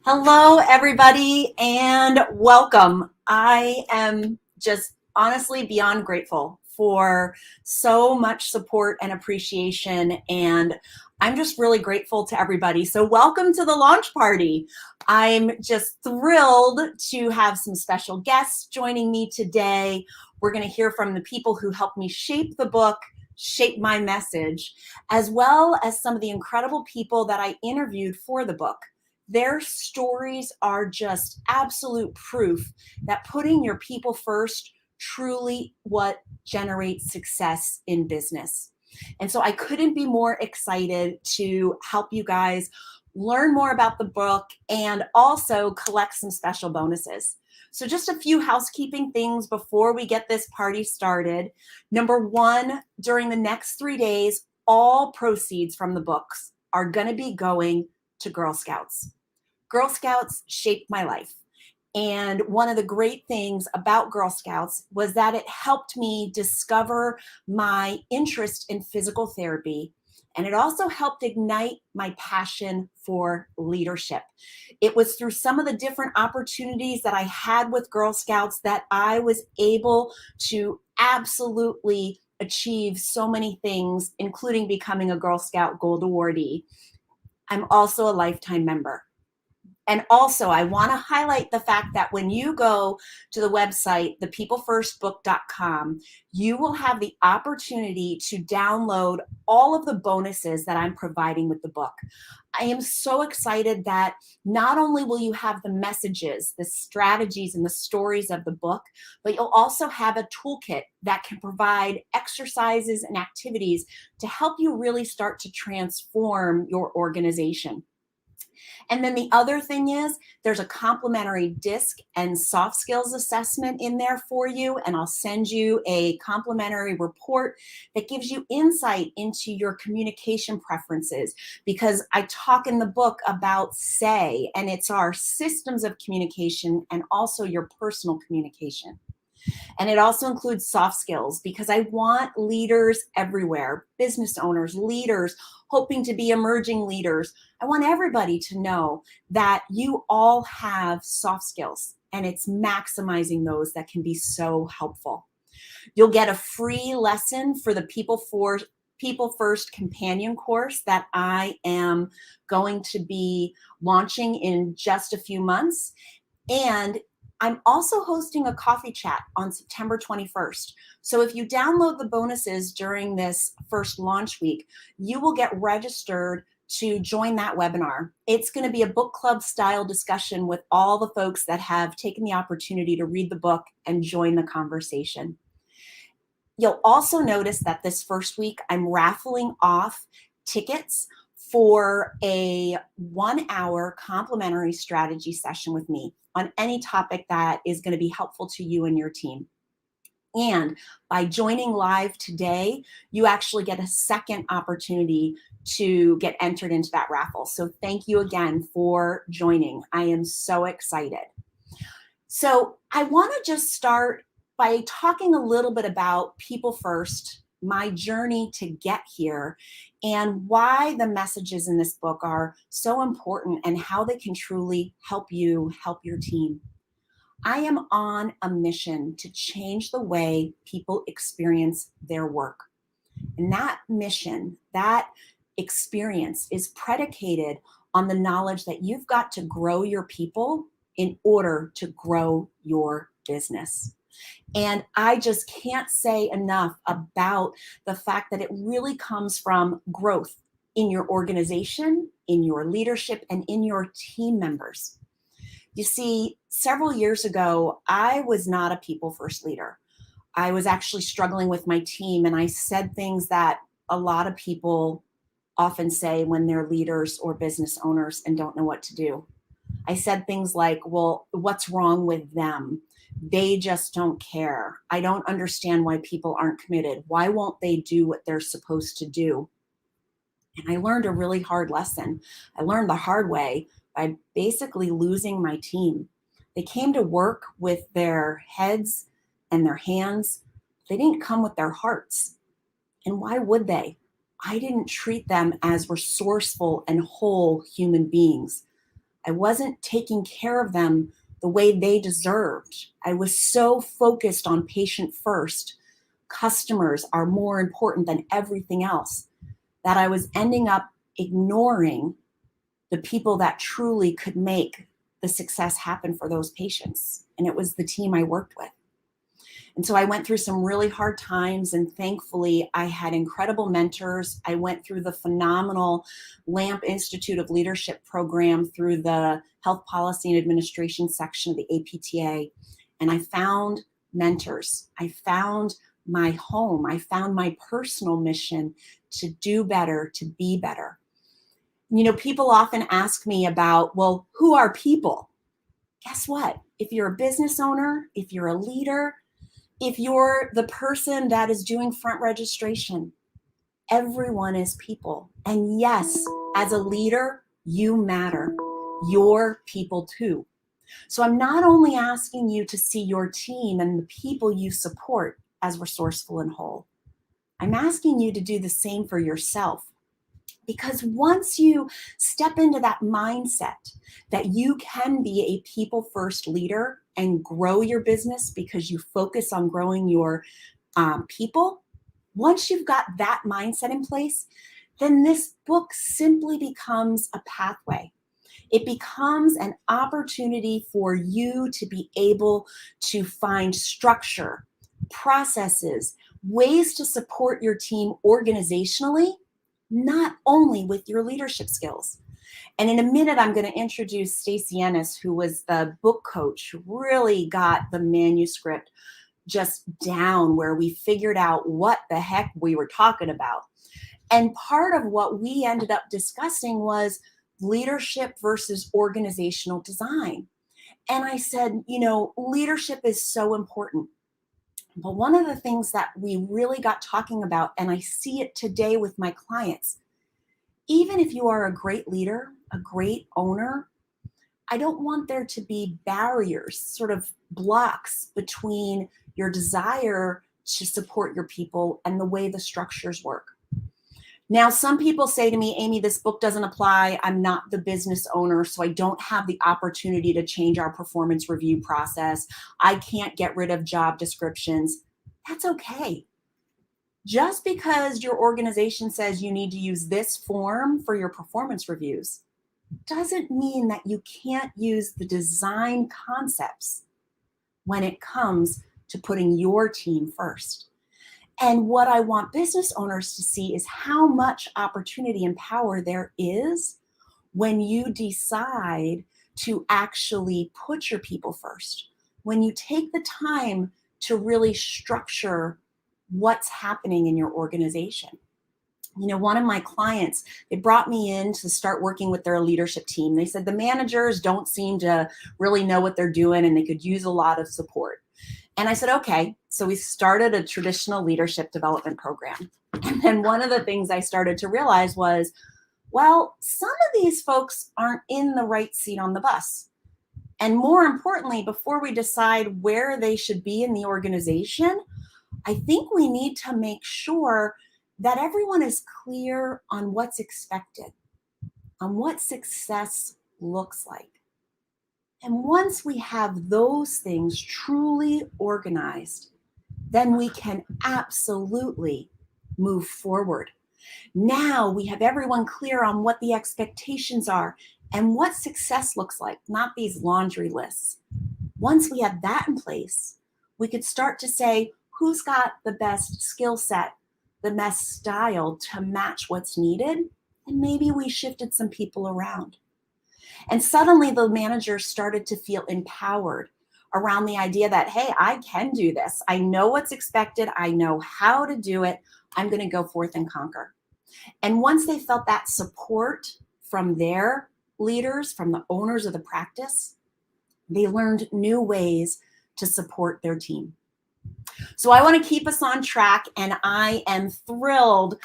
Hello, everybody, and welcome. I am just honestly beyond grateful for so much support and appreciation, and I'm just really grateful to everybody. So, welcome to the launch party. I'm just thrilled to have some special guests joining me today. We're going to hear from the people who helped me shape the book, shape my message, as well as some of the incredible people that I interviewed for the book. Their stories are just absolute proof that putting your people first truly what generates success in business. And so I couldn't be more excited to help you guys learn more about the book and also collect some special bonuses. So just a few housekeeping things before we get this party started. Number one, during the next 3 days, all proceeds from the books are going to be going to Girl Scouts. Girl Scouts shaped my life. And one of the great things about Girl Scouts was that it helped me discover my interest in physical therapy. And it also helped ignite my passion for leadership. It was through some of the different opportunities that I had with Girl Scouts that I was able to absolutely achieve so many things, including becoming a Girl Scout Gold Awardee. I'm also a lifetime member. And also, I want to highlight the fact that when you go to the website, thepeoplefirstbook.com, you will have the opportunity to download all of the bonuses that I'm providing with the book. I am so excited that not only will you have the messages, the strategies, and the stories of the book, but you'll also have a toolkit that can provide exercises and activities to help you really start to transform your organization. And then the other thing is there's a complimentary DISC and soft skills assessment in there for you. And I'll send you a complimentary report that gives you insight into your communication preferences, because I talk in the book about SAY, and it's our systems of communication and also your personal communication. And it also includes soft skills, because I want leaders everywhere, business owners, leaders, hoping to be emerging leaders. I want everybody to know that you all have soft skills, and it's maximizing those that can be so helpful. You'll get a free lesson for the People First companion course that I am going to be launching in just a few months. And I'm also hosting a coffee chat on September 21st. So if you download the bonuses during this first launch week, you will get registered to join that webinar. It's going to be a book club style discussion with all the folks that have taken the opportunity to read the book and join the conversation. You'll also notice that this first week I'm raffling off tickets for a 1-hour complimentary strategy session with me on any topic that is going to be helpful to you and your team. And by joining live today, you actually get a second opportunity to get entered into that raffle. So thank you again for joining. I am so excited. So I want to just start by talking a little bit about People First, my journey to get here, and why the messages in this book are so important and how they can truly help you help your team. I am on a mission to change the way people experience their work. And that mission, that experience is predicated on the knowledge that you've got to grow your people in order to grow your business. And I just can't say enough about the fact that it really comes from growth in your organization, in your leadership, and in your team members. You see, several years ago, I was not a people first leader. I was actually struggling with my team, and I said things that a lot of people often say when they're leaders or business owners and don't know what to do. I said things like, well, what's wrong with them? They just don't care. I don't understand why people aren't committed. Why won't they do what they're supposed to do? And I learned a really hard lesson. I learned the hard way by basically losing my team. They came to work with their heads and their hands. They didn't come with their hearts. And why would they? I didn't treat them as resourceful and whole human beings. I wasn't taking care of them the way they deserved. I was so focused on patient first. Customers are more important than everything else, that I was ending up ignoring the people that truly could make the success happen for those patients. And it was the team I worked with. And so I went through some really hard times, and thankfully I had incredible mentors. I went through the phenomenal LAMP Institute of Leadership program through the Health Policy and Administration section of the APTA. And I found mentors. I found my home. I found my personal mission to do better, to be better. You know, people often ask me about, well, who are people? Guess what? If you're a business owner, if you're a leader, if you're the person that is doing front registration, everyone is people. And yes, as a leader, you matter. You're people too. So I'm not only asking you to see your team and the people you support as resourceful and whole, I'm asking you to do the same for yourself. Because once you step into that mindset that you can be a people first leader and grow your business because you focus on growing your people, once you've got that mindset in place, then this book simply becomes a pathway. It becomes an opportunity for you to be able to find structure, processes, ways to support your team organizationally, not only with your leadership skills. And in a minute, I'm going to introduce Stacey Ennis, who was the book coach, who really got the manuscript just down, where we figured out what the heck we were talking about. And part of what we ended up discussing was leadership versus organizational design. And I said, you know, leadership is so important. But one of the things that we really got talking about, and I see it today with my clients, even if you are a great leader, a great owner, I don't want there to be barriers, sort of blocks between your desire to support your people and the way the structures work. Now, some people say to me, Amy, this book doesn't apply. I'm not the business owner, so I don't have the opportunity to change our performance review process. I can't get rid of job descriptions. That's okay. Just because your organization says you need to use this form for your performance reviews doesn't mean that you can't use the design concepts when it comes to putting your team first. And what I want business owners to see is how much opportunity and power there is when you decide to actually put your people first, when you take the time to really structure what's happening in your organization. You know, one of my clients, they brought me in to start working with their leadership team. They said the managers don't seem to really know what they're doing and they could use a lot of support. And I said, okay. So we started a traditional leadership development program. And then one of the things I started to realize was, well, some of these folks aren't in the right seat on the bus. And more importantly, before we decide where they should be in the organization, I think we need to make sure that everyone is clear on what's expected, on what success looks like. And once we have those things truly organized, then we can absolutely move forward. Now we have everyone clear on what the expectations are and what success looks like, not these laundry lists. Once we have that in place, we could start to say, who's got the best skill set, the best style to match what's needed? And maybe we shifted some people around. And suddenly the managers started to feel empowered around the idea that, hey, I can do this. I know what's expected. I know how to do it. I'm going to go forth and conquer. And once they felt that support from their leaders, from the owners of the practice, they learned new ways to support their team. So I want to keep us on track, and I am thrilled,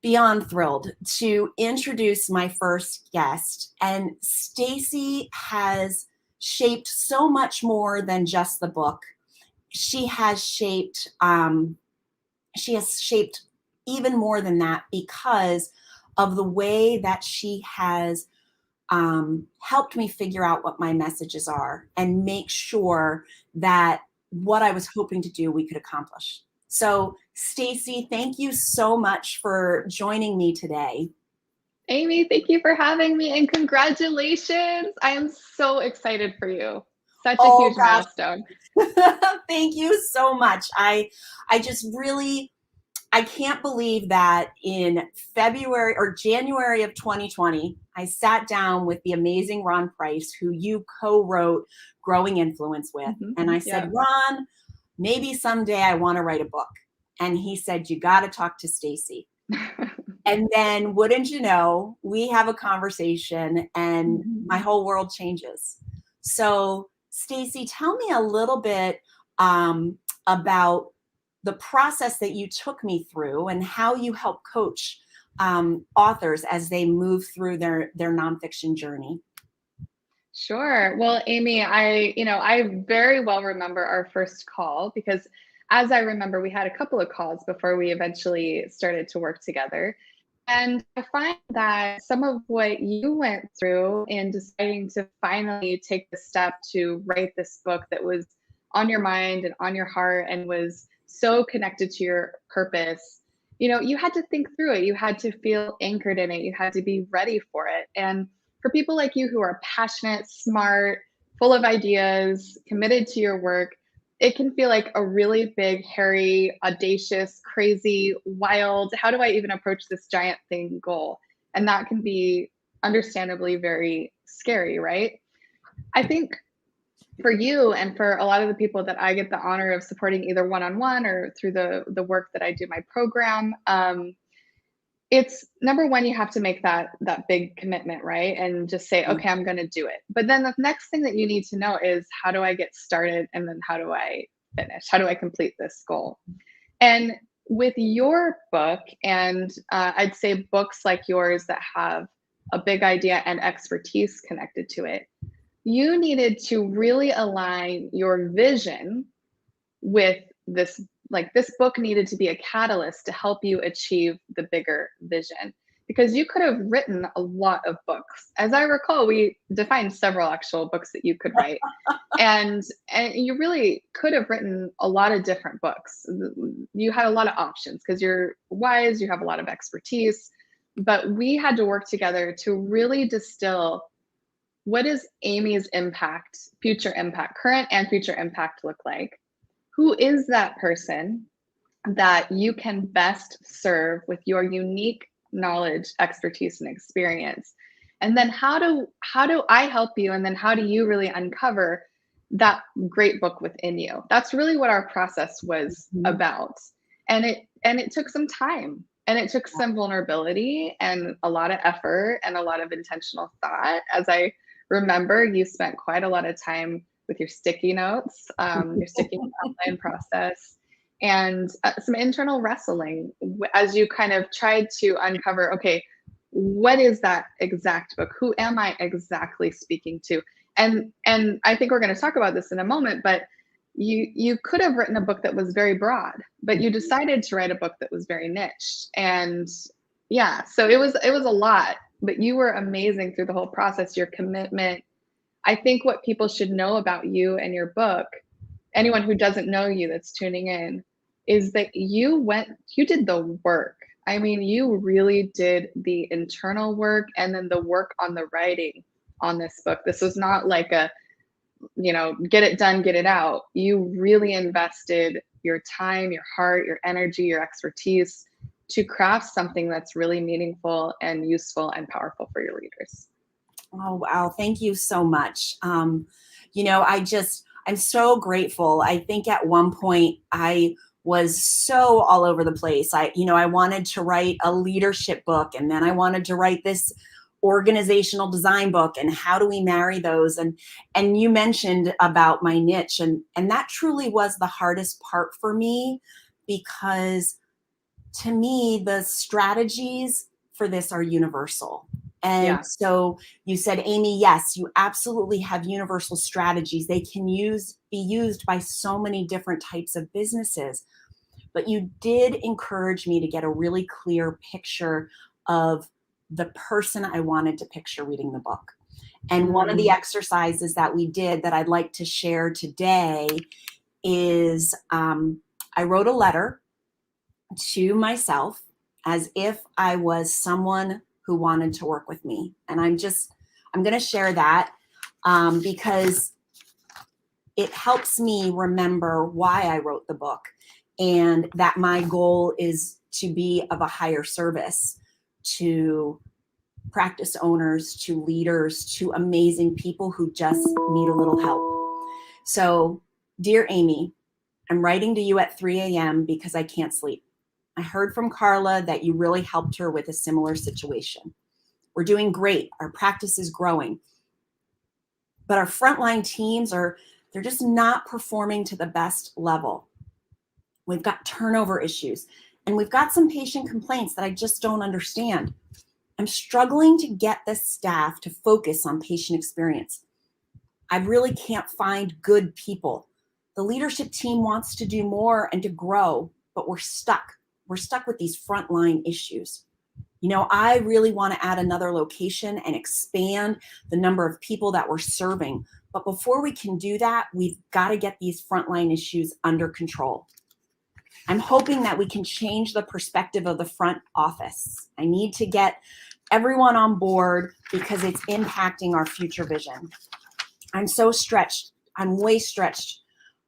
beyond thrilled, to introduce my first guest. And Stacey has shaped so much more than just the book. She has shaped even more than that because of the way that she has helped me figure out what my messages are and make sure that what I was hoping to do, we could accomplish. So, Stacy, thank you so much for joining me today. Amy, thank you for having me and congratulations. I am so excited for you. Such a Oh huge gosh, milestone. thank you so much. I just really, I can't believe that in February or January of 2020, I sat down with the amazing Ron Price, who you co-wrote Growing Influence with. And I said, Yeah. Ron, maybe someday I want to write a book. And he said, you got to talk to Stacy. And then, wouldn't you know, we have a conversation and my whole world changes. So, Stacy, tell me a little bit about the process that you took me through and how you help coach authors as they move through their nonfiction journey. Sure. Well, Amy, I very well remember our first call because as I remember, we had a couple of calls before we eventually started to work together. And I find that some of what you went through in deciding to finally take the step to write this book that was on your mind and on your heart and was so connected to your purpose, you had to think through it. You had to feel anchored in it. You had to be ready for it. And for people like you who are passionate, smart, full of ideas, committed to your work, it can feel like a really big, hairy, audacious, crazy, wild, how do I even approach this giant thing goal? And that can be understandably very scary, right? I think for you and for a lot of the people that I get the honor of supporting either one-on-one or through the work that I do my program, it's number one, you have to make that big commitment, right? And just say, okay, I'm going to do it. But then the next thing that you need to know is how do I get started and then how do I finish? How do I complete this goal? And with your book, and I'd say books like yours that have a big idea and expertise connected to it, you needed to really align your vision with this. Like, this book needed to be a catalyst to help you achieve the bigger vision, because you could have written a lot of books. As I recall, we defined several actual books that you could write. and you really could have written a lot of different books. You had a lot of options because you're wise, you have a lot of expertise, but we had to work together to really distill what is Amy's impact, future impact, current and future impact look like? Who is that person that you can best serve with your unique knowledge, expertise, and experience? And then how do I help you? And then how do you really uncover that great book within you? That's really what our process was about. And it took some time, and it took some vulnerability and a lot of effort and a lot of intentional thought. As I remember, you spent quite a lot of time with your sticky notes, your sticky outline process, and some internal wrestling as you kind of tried to uncover, okay, what is that exact book? Who am I exactly speaking to? And I think we're going to talk about this in a moment, but you could have written a book that was very broad, but you decided to write a book that was very niche. And yeah, so it was a lot, but you were amazing through the whole process. Your commitment. I think what people should know about you and your book, anyone who doesn't know you that's tuning in, is that you did the work. I mean, you really did the internal work and then the work on the writing on this book. This was not like a, get it done, get it out. You really invested your time, your heart, your energy, your expertise to craft something that's really meaningful and useful and powerful for your readers. Oh, wow. Thank you so much. I'm so grateful. I think at one point I was so all over the place. I wanted to write a leadership book, and then I wanted to write this organizational design book, and how do we marry those? And you mentioned about my niche, and that truly was the hardest part for me, because to me, the strategies for this are universal. And so you said, Amy, yes, you absolutely have universal strategies. They can be used by so many different types of businesses. But you did encourage me to get a really clear picture of the person I wanted to picture reading the book. And one of the exercises that we did that I'd like to share today is I wrote a letter to myself as if I was someone who wanted to work with me. And I'm going to share that because it helps me remember why I wrote the book and that my goal is to be of a higher service to practice owners, to leaders, to amazing people who just need a little help. So, dear Amy, I'm writing to you at 3 a.m. because I can't sleep. I heard from Carla that you really helped her with a similar situation. We're doing great. Our practice is growing. But our frontline teams they're just not performing to the best level. We've got turnover issues, and we've got some patient complaints that I just don't understand. I'm struggling to get the staff to focus on patient experience. I really can't find good people. The leadership team wants to do more and to grow, but we're stuck. We're stuck with these frontline issues. You know, I really want to add another location and expand the number of people that we're serving. But before we can do that, we've got to get these frontline issues under control. I'm hoping that we can change the perspective of the front office. I need to get everyone on board because it's impacting our future vision. I'm so stretched. I'm way stretched.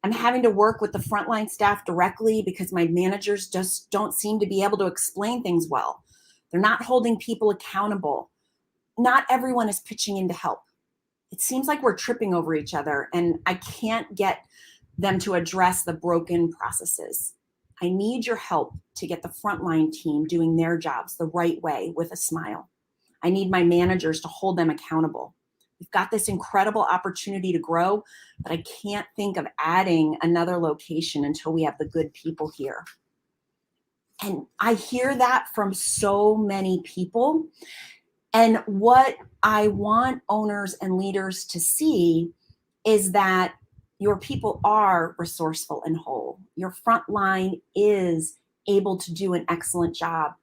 I'm having to work with the frontline staff directly because my managers just don't seem to be able to explain things well. They're not holding people accountable. Not everyone is pitching in to help. It seems like we're tripping over each other, and I can't get them to address the broken processes. I need your help to get the frontline team doing their jobs the right way with a smile. I need my managers to hold them accountable. We've got this incredible opportunity to grow, but I can't think of adding another location until we have the good people here. And I hear that from so many people. And what I want owners and leaders to see is that your people are resourceful and whole. Your front line is able to do an excellent job.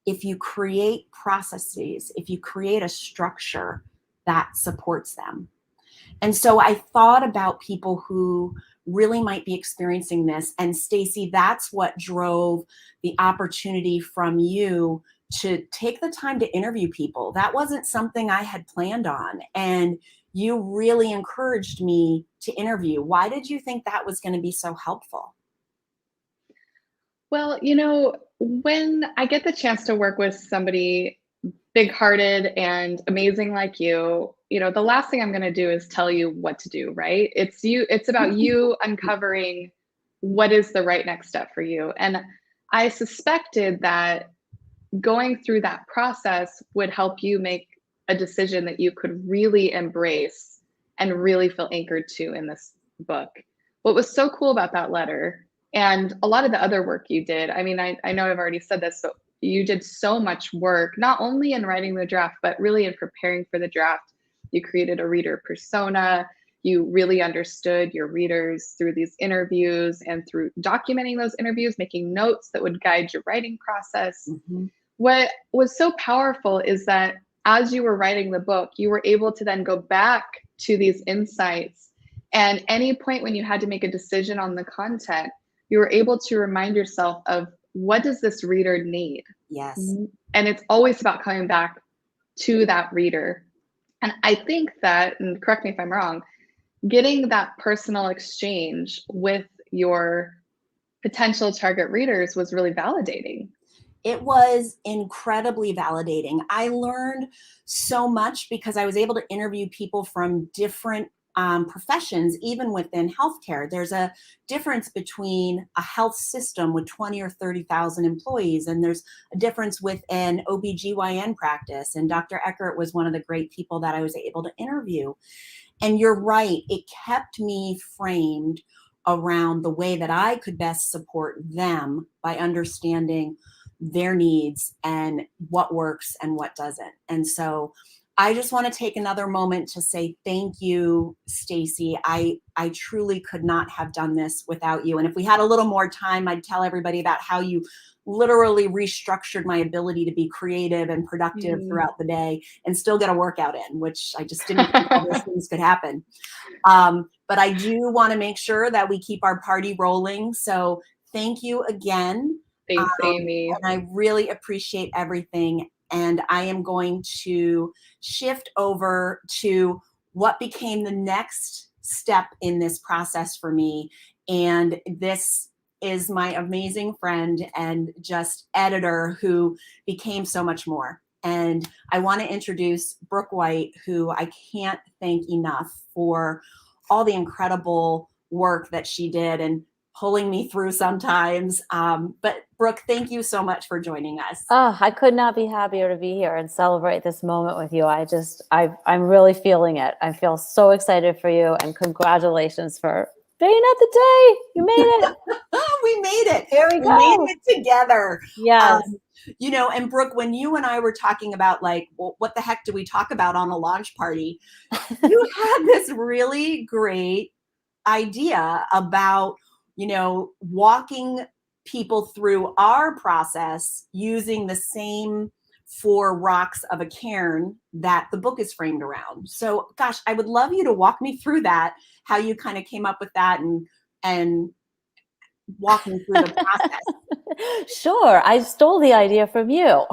If you create processes, if you create a structure that supports them. And so I thought about people who really might be experiencing this. And Stacy, that's what drove the opportunity from you to take the time to interview people. That wasn't something I had planned on. And you really encouraged me to interview. Why did you think that was going to be so helpful? Well, you know, when I get the chance to work with somebody big-hearted and amazing like you know, the last thing I'm going to do is tell you what to do, right? It's about you uncovering what is the right next step for you. And I suspected that going through that process would help you make a decision that you could really embrace and really feel anchored to in this book. What was so cool about that letter and a lot of the other work you did, I mean, I know I've already said this, but you did so much work, not only in writing the draft, but really in preparing for the draft. You created a reader persona. You really understood your readers through these interviews and through documenting those interviews, making notes that would guide your writing process. Mm-hmm. What was so powerful is that as you were writing the book, you were able to then go back to these insights. And any point when you had to make a decision on the content, you were able to remind yourself of what does this reader need? Yes. And it's always about coming back to that reader. And I think that, and correct me if I'm wrong, getting that personal exchange with your potential target readers was really validating. It was incredibly validating. I learned so much because I was able to interview people from different professions, even within healthcare. There's a difference between a health system with 20 or 30,000 employees, and there's a difference with an OBGYN practice. And Dr. Eckert was one of the great people that I was able to interview. And you're right, it kept me framed around the way that I could best support them by understanding their needs and what works and what doesn't. And so I just want to take another moment to say thank you, Stacy. I truly could not have done this without you. And if we had a little more time, I'd tell everybody about how you literally restructured my ability to be creative and productive Mhm. throughout the day and still get a workout in, which I just didn't think all those things could happen. But I do want to make sure that we keep our party rolling. So thank you again. Thanks, Amy. And I really appreciate everything. And I am going to shift over to what became the next step in this process for me. And this is my amazing friend and just editor who became so much more. And I want to introduce Brooke White, who I can't thank enough for all the incredible work that she did and pulling me through sometimes. But Brooke, thank you so much for joining us. Oh, I could not be happier to be here and celebrate this moment with you. I'm really feeling it. I feel so excited for you, and congratulations for being at the day. You made it. We made it. Here we We go. made it together. Yes. You know, and Brooke, when you and I were talking about like, well, what the heck do we talk about on a launch party? You had this really great idea about, you know, walking people through our process using the same four rocks of a cairn that the book is framed around. So gosh, I would love you to walk me through that, how you kind of came up with that and walk me through the process. Sure. I stole the idea from you.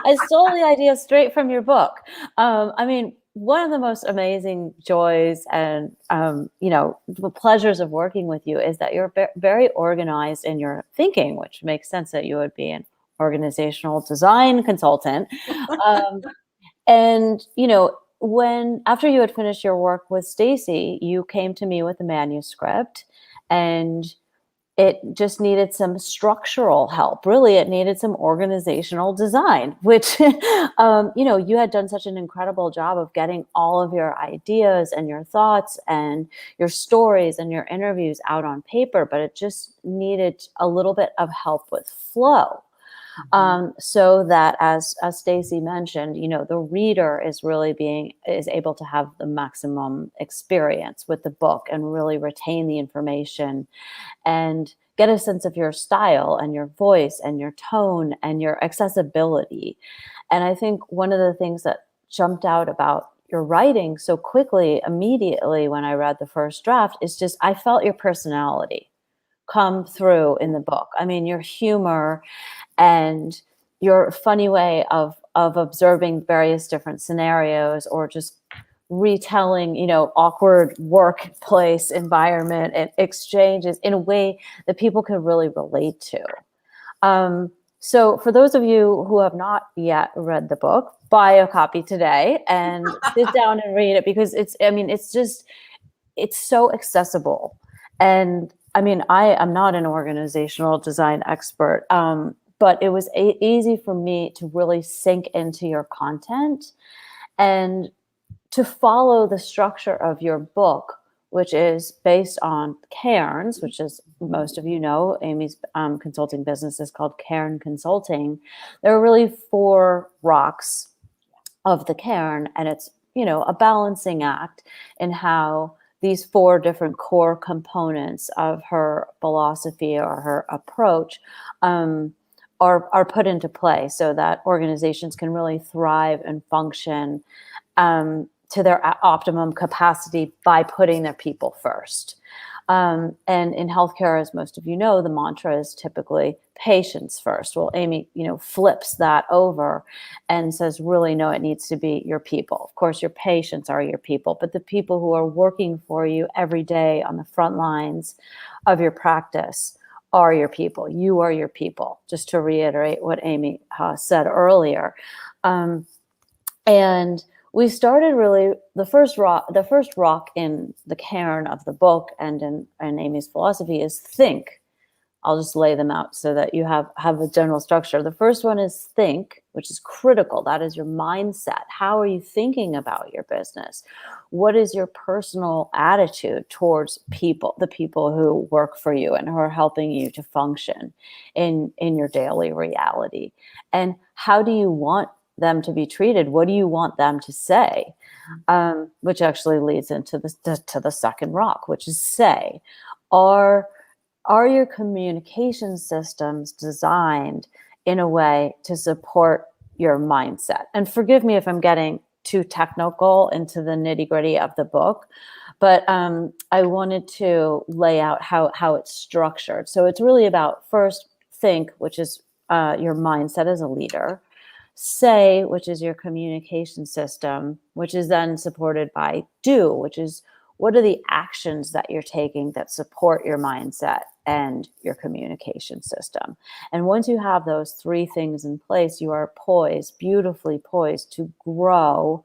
I stole the idea straight from your book. I mean, one of the most amazing joys and, the pleasures of working with you is that you're very organized in your thinking, which makes sense that you would be an organizational design consultant. Um, and, after you had finished your work with Stacy, you came to me with a manuscript, and it just needed some structural help. Really, it needed some organizational design, which, you had done such an incredible job of getting all of your ideas and your thoughts and your stories and your interviews out on paper, but it just needed a little bit of help with flow. So that, as Stacy mentioned, the reader is able to have the maximum experience with the book and really retain the information and get a sense of your style and your voice and your tone and your accessibility. And I think one of the things that jumped out about your writing so quickly, immediately when I read the first draft, is just I felt your personality come through in the book. I mean, your humor and your funny way of observing various different scenarios, or just retelling, awkward workplace environment and exchanges in a way that people can really relate to. So for those of you who have not yet read the book, buy a copy today and sit down and read it, because it's so accessible. And I mean, I am not an organizational design expert, but it was easy for me to really sink into your content and to follow the structure of your book, which is based on cairns, which is, most of you know, Amy's consulting business is called Cairn Consulting. There are really four rocks of the cairn, and it's, a balancing act in how these four different core components of her philosophy or her approach are put into play so that organizations can really thrive and function to their optimum capacity by putting their people first. And in healthcare, as most of you know, the mantra is typically patients first. Well, Amy, flips that over and says, really, no, it needs to be your people. Of course, your patients are your people, but the people who are working for you every day on the front lines of your practice are your people. You are your people, just to reiterate what Amy said earlier. And we started really the first rock in the cairn of the book and in Amy's philosophy is think. I'll just lay them out so that you have a general structure. The first one is think, which is critical. That is your mindset. How are you thinking about your business? What is your personal attitude towards people, the people who work for you and who are helping you to function in your daily reality? And how do you want them to be treated? What do you want them to say? Which actually leads into the second rock, which is say. are your communication systems designed in a way to support your mindset? And forgive me if I'm getting too technical into the nitty gritty of the book, but I wanted to lay out how it's structured. So it's really about first think, which is your mindset as a leader, say, which is your communication system, which is then supported by do, which is what are the actions that you're taking that support your mindset and your communication system. And once you have those three things in place, you are poised, beautifully poised to grow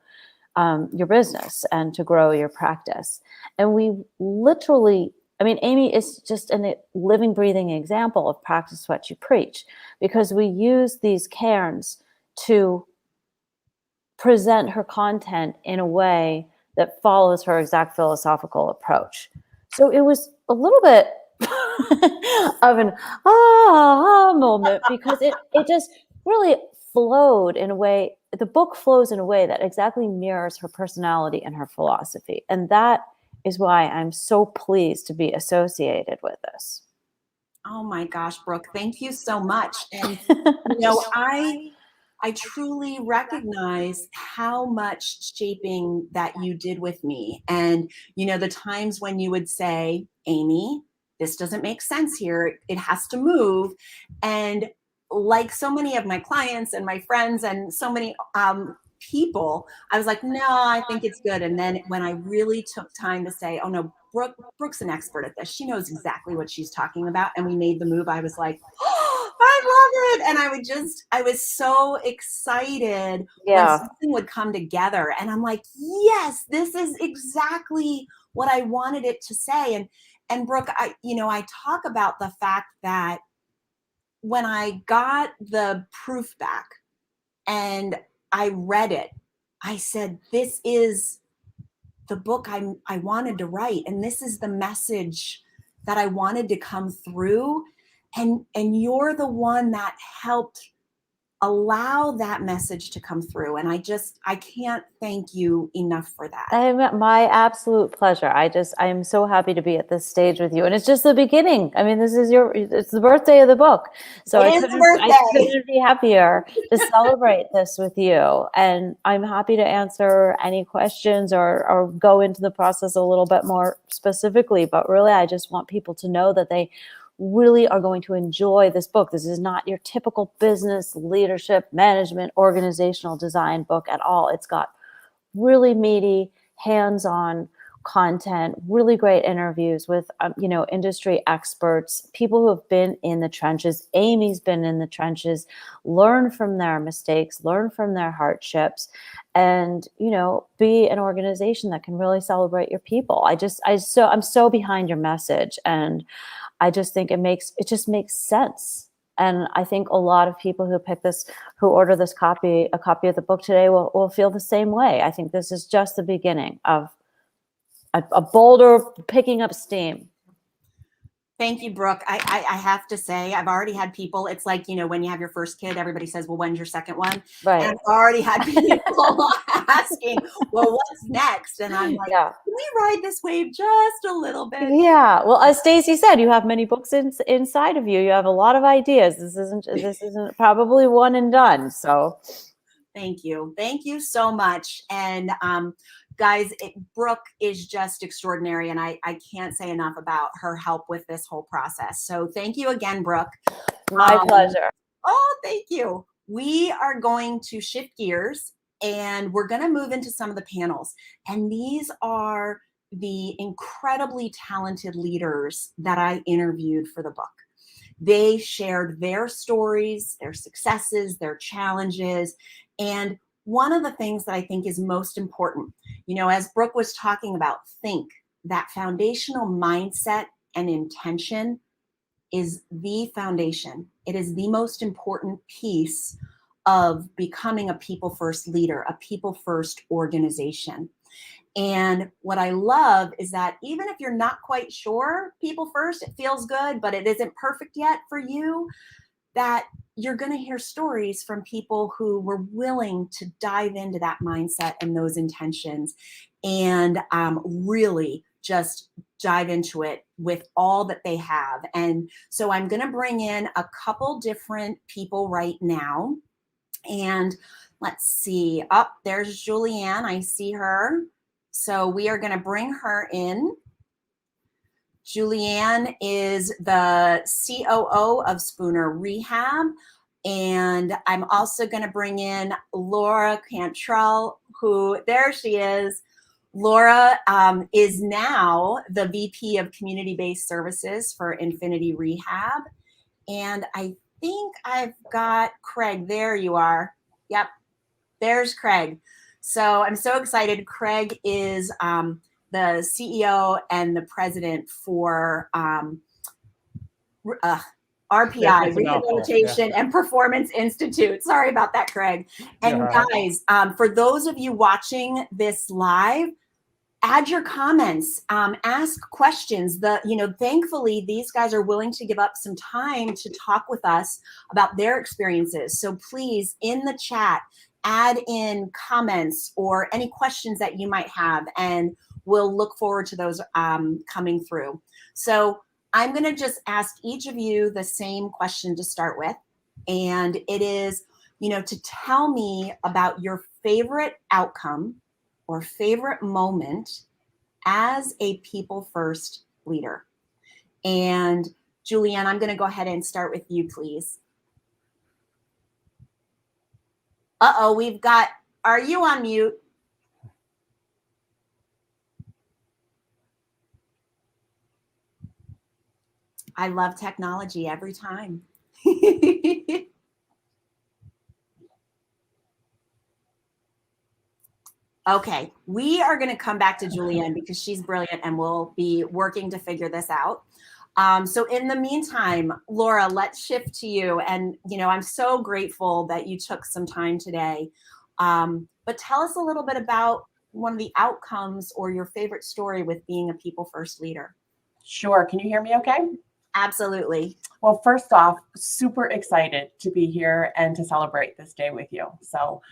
your business and to grow your practice. And we literally, I mean, Amy is just a living, breathing example of practice what you preach, because we use these cairns to present her content in a way that follows her exact philosophical approach. So it was a little bit of an moment, because it just really flowed in a way, the book flows in a way that exactly mirrors her personality and her philosophy. And that is why I'm so pleased to be associated with this. Oh my gosh, Brooke, thank you so much. And you know, I truly recognize how much shaping that you did with me. And you know, the times when you would say, Amy, this doesn't make sense here. It has to move. And like so many of my clients and my friends and so many people, I was like, no, I think it's good. And then when I really took time to say, oh no, Brooke's an expert at this. She knows exactly what she's talking about. And we made the move. I was like, oh, I love it. And I was so excited when something would come together. And I'm like, yes, this is exactly what I wanted it to say. And Brooke, I talk about the fact that when I got the proof back and I read it, I said, this is the book I wanted to write. And this is the message that I wanted to come through. And you're the one that helped allow that message to come through. And I can't thank you enough for that. My absolute pleasure. I am so happy to be at this stage with you. And it's just the beginning. I mean, it's the birthday of the book. So I couldn't be happier to celebrate this with you. And I'm happy to answer any questions or go into the process a little bit more specifically. But really, I just want people to know that they really are going to enjoy this book. This is not your typical business, leadership, management, organizational design book at all. It's got really meaty, hands-on content, really great interviews with, industry experts, people who have been in the trenches. Amy's been in the trenches. Learn from their mistakes, learn from their hardships, and, be an organization that can really celebrate your people. I'm so behind your message, and I just think it just makes sense. And I think a lot of people who order a copy of the book today will feel the same way. I think this is just the beginning of a boulder picking up steam. Thank you, Brooke. I have to say, I've already had people, it's like, when you have your first kid, everybody says, well, when's your second one? Right. And I've already had people asking, well, what's next? And I'm like, can we ride this wave just a little bit? Yeah. Well, as Stacey said, you have many books inside of you. You have a lot of ideas. This isn't probably one and done. So thank you. Thank you so much. And guys, Brooke is just extraordinary, and I can't say enough about her help with this whole process. So thank you again, Brooke. My pleasure. Oh, thank you. We are going to shift gears, and we're going to move into some of the panels. And these are the incredibly talented leaders that I interviewed for the book. They shared their stories, their successes, their challenges, and one of the things that I think is most important, as Brooke was talking about, think that foundational mindset and intention is the foundation. It is the most important piece of becoming a people first leader, a people first organization. And what I love is that even if you're not quite sure, people first, it feels good, but it isn't perfect yet for you, that you're going to hear stories from people who were willing to dive into that mindset and those intentions and really just dive into it with all that they have. And so I'm going to bring in a couple different people right now. And let's see. Up there's Julianne. I see her. So we are going to bring her in. Julianne is the COO of Spooner Rehab. And I'm also going to bring in Laura Cantrell, who, there she is. Laura is now the VP of Community-Based Services for Infinity Rehab. And I think I've got Craig. There you are. Yep, there's Craig. So I'm so excited. Craig is the CEO and the president for RPI, Rehabilitation and Performance Institute. Sorry about that, Craig. And guys, for those of you watching this live, add your comments, ask questions. Thankfully, these guys are willing to give up some time to talk with us about their experiences. So please, in the chat, add in comments or any questions that you might have, and we'll look forward to those coming through. So I'm going to just ask each of you the same question to start with. And it is, to tell me about your favorite outcome or favorite moment as a people first leader. And Julianne, I'm going to go ahead and start with you, please. Are you on mute? I love technology every time. Okay, we are going to come back to Julianne because she's brilliant and we'll be working to figure this out. So in the meantime, Laura, let's shift to you. And, I'm so grateful that you took some time today. But tell us a little bit about one of the outcomes or your favorite story with being a people first leader. Sure. Can you hear me okay? Absolutely. Well, first off, super excited to be here and to celebrate this day with you. So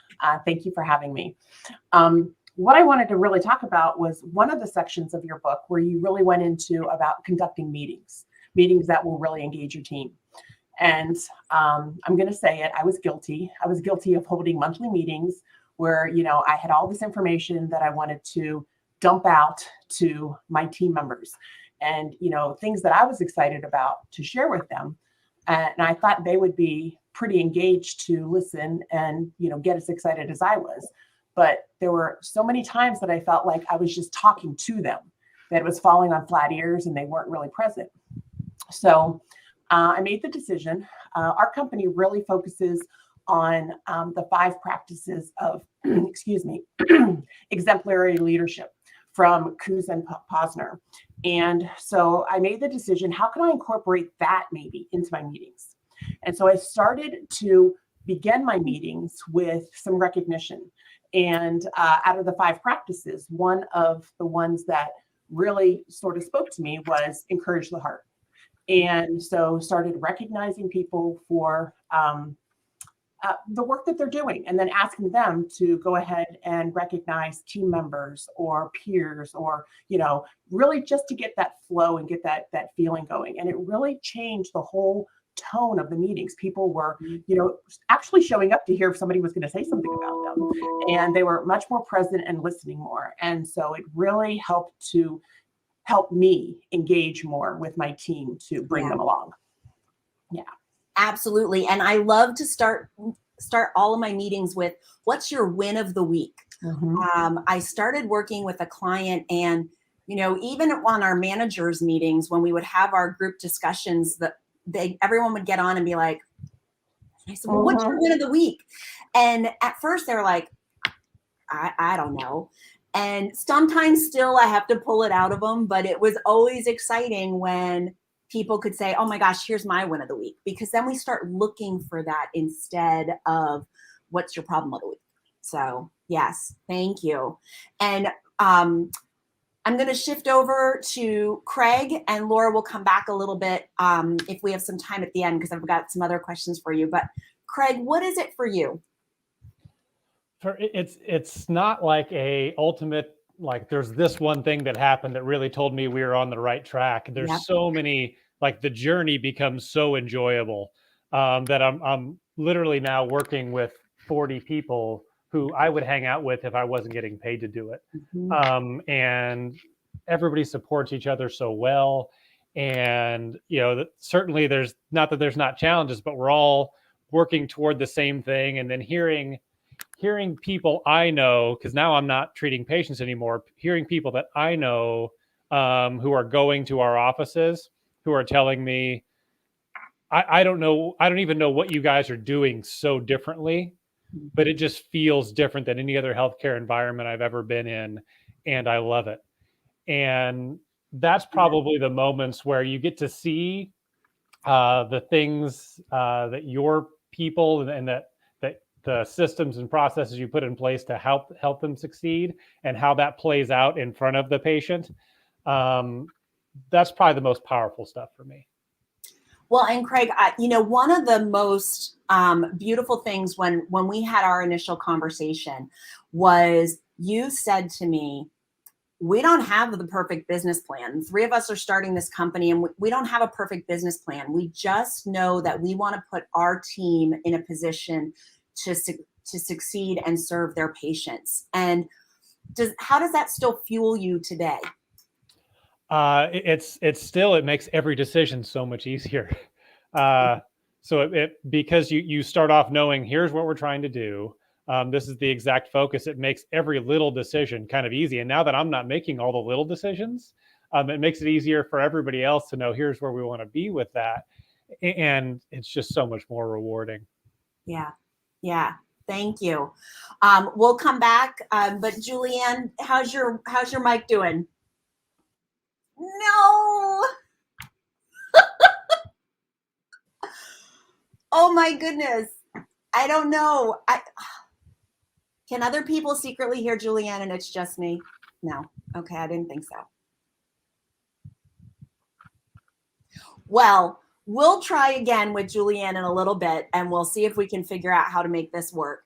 thank you for having me. What I wanted to really talk about was one of the sections of your book where you really went into about conducting meetings that will really engage your team. And I'm going to say it, I was guilty. I was guilty of holding monthly meetings where, I had all this information that I wanted to dump out to my team members and, things that I was excited about to share with them. And I thought they would be pretty engaged to listen and, get as excited as I was. But there were so many times that I felt like I was just talking to them, that it was falling on flat ears and they weren't really present. So I made the decision. Our company really focuses on the 5 practices of, exemplary leadership from Kuz and Posner. And so I made the decision, how can I incorporate that maybe into my meetings? And so I started to begin my meetings with some recognition. And out of the 5 practices, one of the ones that really sort of spoke to me was encourage the heart. And so started recognizing people for the work that they're doing, and then asking them to go ahead and recognize team members or peers, or, really just to get that flow and get that feeling going. And it really changed the whole tone of the meetings. People were, actually showing up to hear if somebody was going to say something about them, and they were much more present and listening more. And so it really helped me engage more with my team to bring them along. Yeah. Absolutely. And I love to start all of my meetings with, what's your win of the week? Mm-hmm. I started working with a client, and, even on our managers meetings, when we would have our group discussions, everyone would get on and be like, I said, well, what's your win of the week? And at first they were like, I don't know. And sometimes still I have to pull it out of them, but it was always exciting when people could say, oh my gosh, here's my win of the week, because then we start looking for that instead of what's your problem of the week. So yes, thank you. And I'm going to shift over to Craig, and Laura will come back a little bit if we have some time at the end, because I've got some other questions for you. But Craig, what is it for you? It's not like a ultimate like there's this one thing that happened that really told me we were on the right track. There's Yep. so many, like the journey becomes so enjoyable that I'm literally now working with 40 people who I would hang out with if I wasn't getting paid to do it. And everybody supports each other so well. And, you know, certainly there's not that there's not challenges, but we're all working toward the same thing. And then hearing people I know, because now I'm not treating patients anymore, hearing people that I know who are going to our offices, who are telling me, I don't know, I don't even know what you guys are doing so differently, but it just feels different than any other healthcare environment I've ever been in. And I love it. And that's probably the moments where you get to see the things that your people and that the systems and processes you put in place to help them succeed, and how that plays out in front of the patient. That's probably the most powerful stuff for me. Well, and Craig, one of the most beautiful things when we had our initial conversation was you said to me, we don't have the perfect business plan. 3 of us are starting this company and we don't have a perfect business plan. We just know that we want to put our team in a position to succeed and serve their patients. And how does that still fuel you today? It makes every decision so much easier. So because you start off knowing here's what we're trying to do. This is the exact focus. It makes every little decision kind of easy. And now that I'm not making all the little decisions, it makes it easier for everybody else to know here's where we want to be with that. And it's just so much more rewarding. Yeah. Yeah. Thank you. We'll come back. But Julianne, how's your mic doing? No. Oh my goodness. I don't know. Can other people secretly hear Julianne and it's just me? No. Okay. I didn't think so. Well, we'll try again with Julianne in a little bit, and we'll see if we can figure out how to make this work.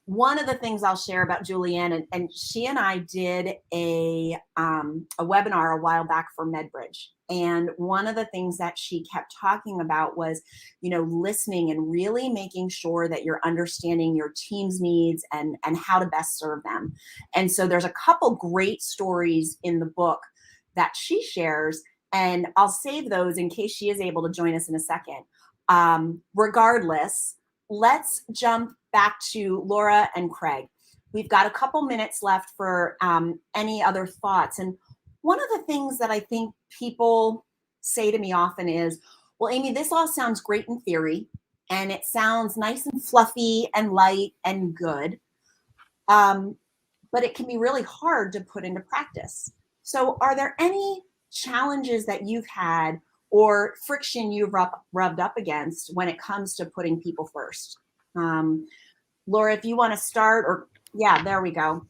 One of the things I'll share about Julianne, and she and I did a webinar a while back for MedBridge. And one of the things that she kept talking about was, listening and really making sure that you're understanding your team's needs and how to best serve them. And so there's a couple great stories in the book that she shares, and I'll save those in case she is able to join us in a second. Regardless, let's jump back to Laura and Craig. We've got a couple minutes left for any other thoughts. And one of the things that I think people say to me often is, well, Amy, this all sounds great in theory, and it sounds nice and fluffy and light and good, but it can be really hard to put into practice. So are there any challenges that you've had or friction you've rubbed up against when it comes to putting people first? Laura, if you want to start, or there we go.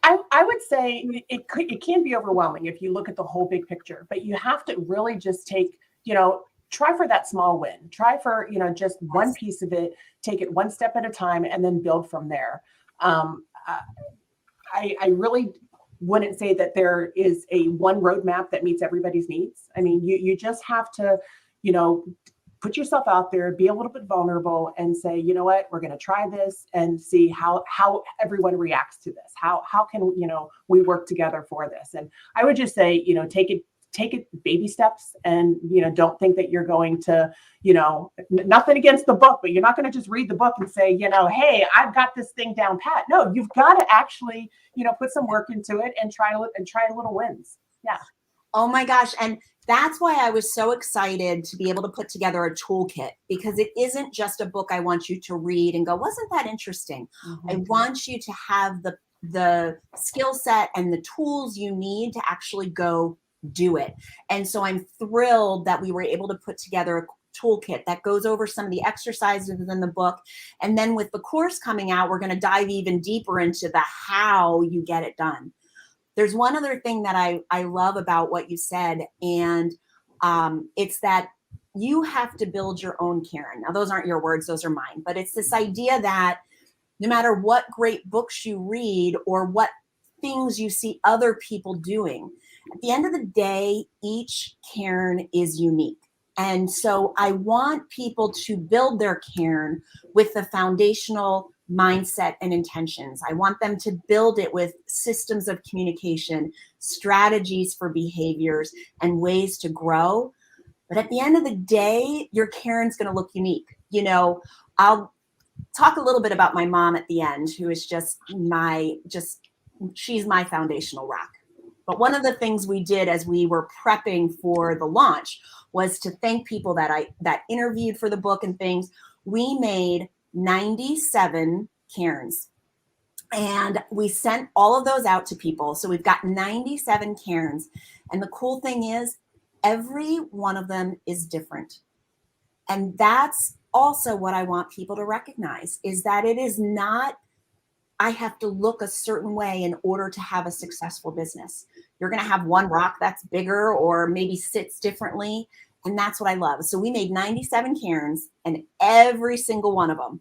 I would say it can be overwhelming if you look at the whole big picture, but you have to really just take, try for that small win, try for, just one piece of it, take it one step at a time and then build from there. I really wouldn't say that there is a one roadmap that meets everybody's needs. I mean, you just have to, put yourself out there, be a little bit vulnerable and say, you know what, we're going to try this and see how everyone reacts to this. How can, we work together for this? And I would just say, take it baby steps, and, don't think that you're going to, nothing against the book, but you're not going to just read the book and say, hey, I've got this thing down pat. No, you've got to actually, put some work into it and try little wins. Yeah. Oh my gosh. And that's why I was so excited to be able to put together a toolkit, because it isn't just a book I want you to read and go, wasn't that interesting? Mm-hmm. I want you to have the skill set and the tools you need to actually go do it. And so I'm thrilled that we were able to put together a toolkit that goes over some of the exercises in the book. And then with the course coming out, we're going to dive even deeper into the how you get it done. There's one other thing that I love about what you said, and it's that you have to build your own Karen. Now, those aren't your words, those are mine, but it's this idea that no matter what great books you read or what things you see other people doing. At the end of the day, each cairn is unique. And so I want people to build their cairn with the foundational mindset and intentions. I want them to build it with systems of communication, strategies for behaviors, and ways to grow. But at the end of the day, your cairn's going to look unique. You know, I'll talk a little bit about my mom at the end, who is she's my foundational rock. But one of the things we did as we were prepping for the launch was to thank people that interviewed for the book and things. We made 97 cairns, and we sent all of those out to people. So we've got 97 cairns. And the cool thing is, every one of them is different. And that's also what I want people to recognize, is that it is not, I have to look a certain way in order to have a successful business. You're going to have one rock that's bigger or maybe sits differently. And that's what I love. So we made 97 cairns, and every single one of them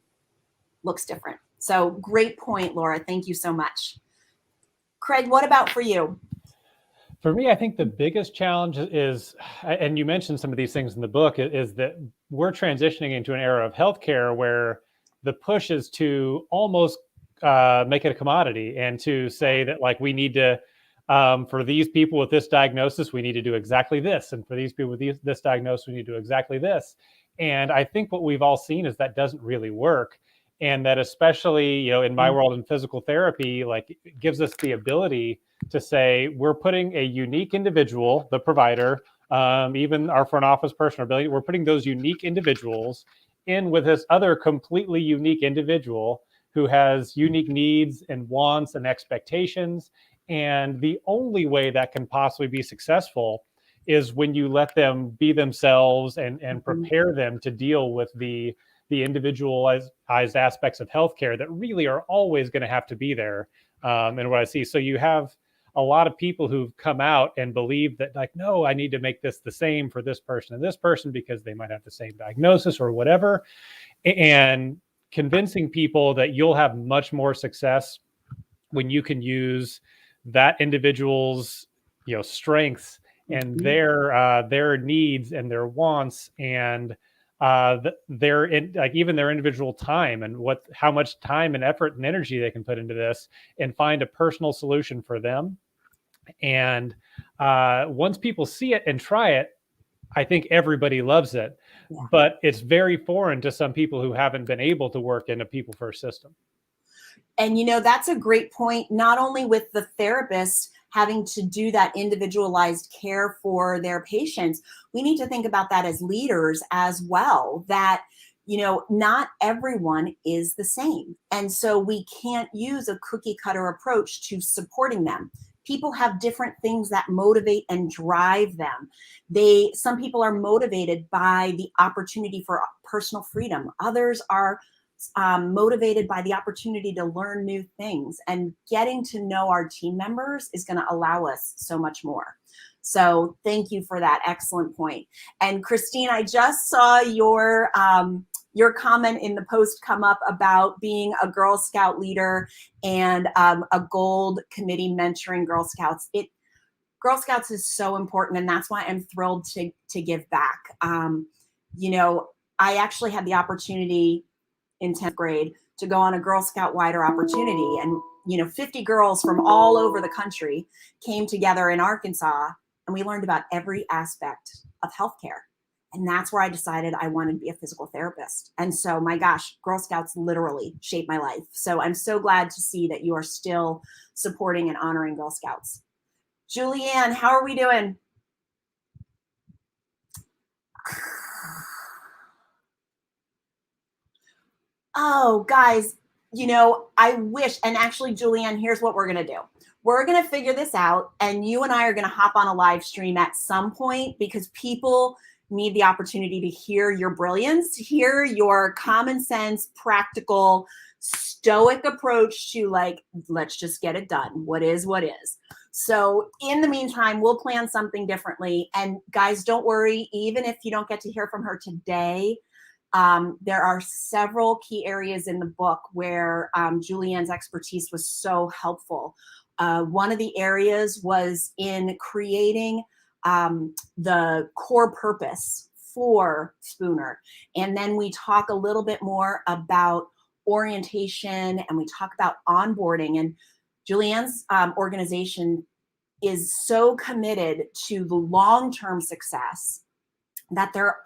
looks different. So great point, Laura. Thank you so much. Craig, what about for you? For me, I think the biggest challenge is, and you mentioned some of these things in the book, is that we're transitioning into an era of healthcare where the push is to almost make it a commodity, and to say that, like, we need to, for these people with this diagnosis, we need to do exactly this. And for these people with this diagnosis, we need to do exactly this. And I think what we've all seen is that doesn't really work. And that, especially, you know, in my world in physical therapy, like, it gives us the ability to say, we're putting a unique individual, the provider, even our front office person, or billing, we're putting those unique individuals in with this other completely unique individual who has unique needs and wants and expectations. And the only way that can possibly be successful is when you let them be themselves and prepare them to deal with the individualized aspects of healthcare that really are always going to have to be there. And what I see, so you have a lot of people who've come out and believe that, like, no, I need to make this the same for this person and this person because they might have the same diagnosis or whatever. And convincing people that you'll have much more success when you can use that individual's, you know, strengths and their needs and their wants, and even their individual time, and how much time and effort and energy they can put into this, and find a personal solution for them. And once people see it and try it, I think everybody loves it. Yeah. But it's very foreign to some people who haven't been able to work in a people first system. And, you know, that's a great point, not only with the therapist having to do that individualized care for their patients, we need to think about that as leaders as well, that, you know, not everyone is the same. And so we can't use a cookie cutter approach to supporting them. People have different things that motivate and drive them. Some people are motivated by the opportunity for personal freedom. Others are motivated by the opportunity to learn new things, and getting to know our team members is going to allow us so much more. So thank you for that excellent point. And Christine, I just saw your comment in the post come up about being a Girl Scout leader and a Gold Committee mentoring Girl Scouts. Girl Scouts is so important, and that's why I'm thrilled to give back. You know, I actually had the opportunity in 10th grade to go on a Girl Scout wider opportunity, and, you know, 50 girls from all over the country came together in Arkansas, and we learned about every aspect of healthcare. And that's where I decided I wanted to be a physical therapist. And so, my gosh, Girl Scouts literally shaped my life. So I'm so glad to see that you are still supporting and honoring Girl Scouts. Julianne, how are we doing? Oh, guys, you know, I wish, and actually, Julianne, here's what we're going to do. We're going to figure this out, and you and I are going to hop on a live stream at some point, because people need the opportunity to hear your brilliance, hear your common sense, practical, stoic approach to, like, let's just get it done. What is, what is. So in the meantime, we'll plan something differently. And guys, don't worry, even if you don't get to hear from her today, There are several key areas in the book where Julianne's expertise was so helpful. One of the areas was in creating the core purpose for Spooner. And then we talk a little bit more about orientation, and we talk about onboarding. And Julianne's organization is so committed to the long-term success that their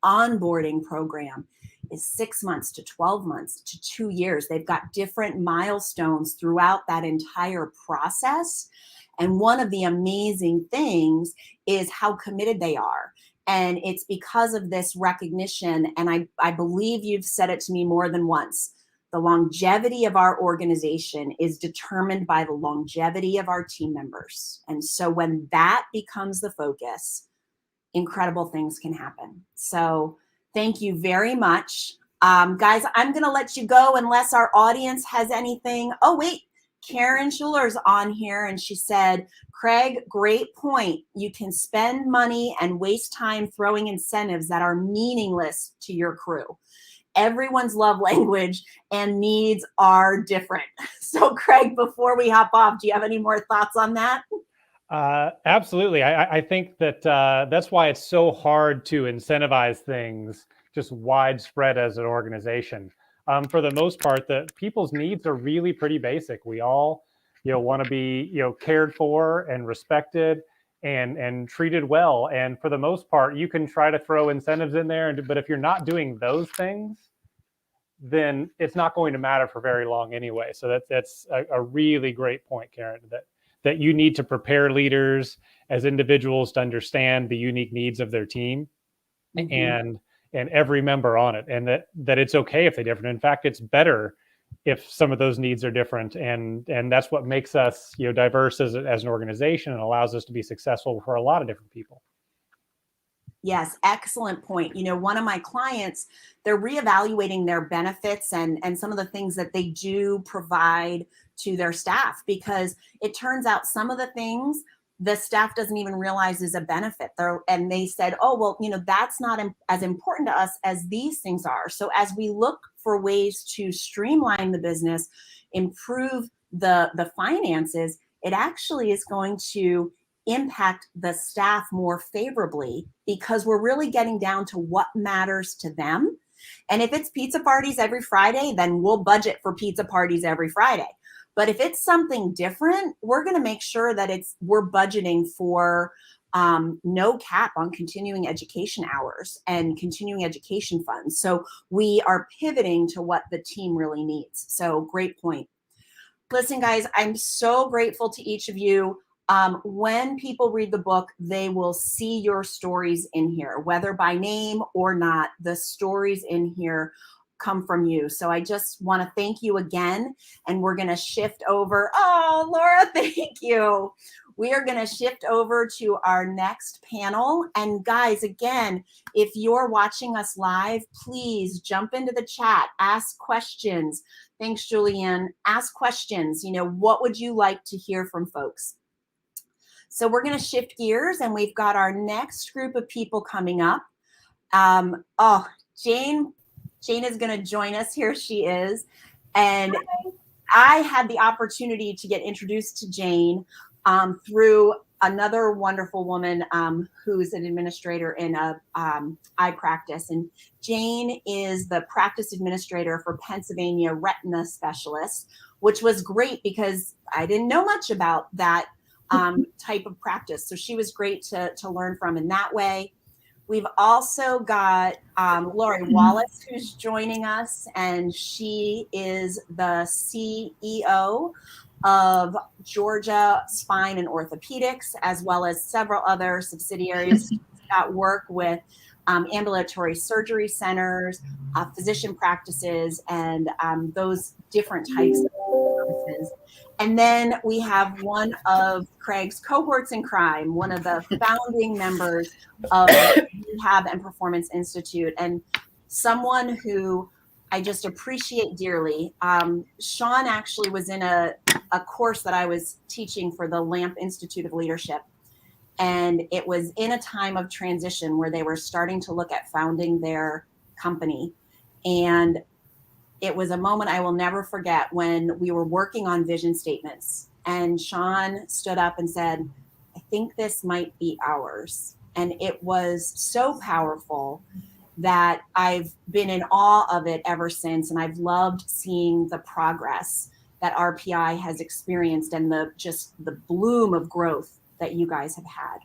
onboarding program is 6 months to 12 months to 2 years. They've got different milestones throughout that entire process. And one of the amazing things is how committed they are. And it's because of this recognition, and I believe you've said it to me more than once, the longevity of our organization is determined by the longevity of our team members. And so when that becomes the focus, incredible things can happen. So thank you very much. Guys, I'm going to let you go unless our audience has anything. Oh, wait, Karen Schuller's on here, and she said, Craig, great point. You can spend money and waste time throwing incentives that are meaningless to your crew. Everyone's love language and needs are different. So Craig, before we hop off, do you have any more thoughts on that? Absolutely. I think that that's why it's so hard to incentivize things just widespread as an organization. For the most part, the people's needs are really pretty basic. We all, want to be, cared for and respected and treated well. And for the most part, you can try to throw incentives in there, but if you're not doing those things, then it's not going to matter for very long anyway. So that's a really great point, Karen, that you need to prepare leaders as individuals to understand the unique needs of their team and every member on it, and that it's okay if they're different. In fact, it's better if some of those needs are different, and that's what makes us diverse as an organization and allows us to be successful for a lot of different people. Yes, excellent point. One of my clients, they're reevaluating their benefits and some of the things that they do provide to their staff, because it turns out some of the things the staff doesn't even realize is a benefit. And they said, oh, well, that's not as important to us as these things are. So as we look for ways to streamline the business, improve the finances, it actually is going to impact the staff more favorably, because we're really getting down to what matters to them. And if it's pizza parties every Friday, then we'll budget for pizza parties every Friday. But if it's something different, we're going to make sure that we're budgeting for no cap on continuing education hours and continuing education funds. So we are pivoting to what the team really needs. So great point. Listen, guys, I'm so grateful to each of you. When people read the book, they will see your stories in here, whether by name or not. The stories in here come from you. So I just want to thank you again. And we're going to shift over. Oh, Laura, thank you. We are going to shift over to our next panel. And guys, again, if you're watching us live, please jump into the chat, ask questions. Thanks, Julianne. Ask questions. What would you like to hear from folks? So we're going to shift gears, and we've got our next group of people coming up. Jane is going to join us. Here she is. And I had the opportunity to get introduced to Jane through another wonderful woman who's an administrator in a iPractice. And Jane is the practice administrator for Pennsylvania Retina Specialists, which was great because I didn't know much about that type of practice. So she was great to learn from in that way. We've also got Lori Wallace, who's joining us, and she is the CEO of Georgia Spine and Orthopedics, as well as several other subsidiaries that work with ambulatory surgery centers, physician practices, and those different types of services. And then we have one of Craig's cohorts in crime, one of the founding members of Rehab and Performance Institute, and someone who I just appreciate dearly. Sean actually was in a course that I was teaching for the LAMP Institute of Leadership. And it was in a time of transition where they were starting to look at founding their company. And it was a moment I will never forget when we were working on vision statements and Sean stood up and said, I think this might be ours. And it was so powerful that I've been in awe of it ever since. And I've loved seeing the progress that RPI has experienced and the bloom of growth that you guys have had.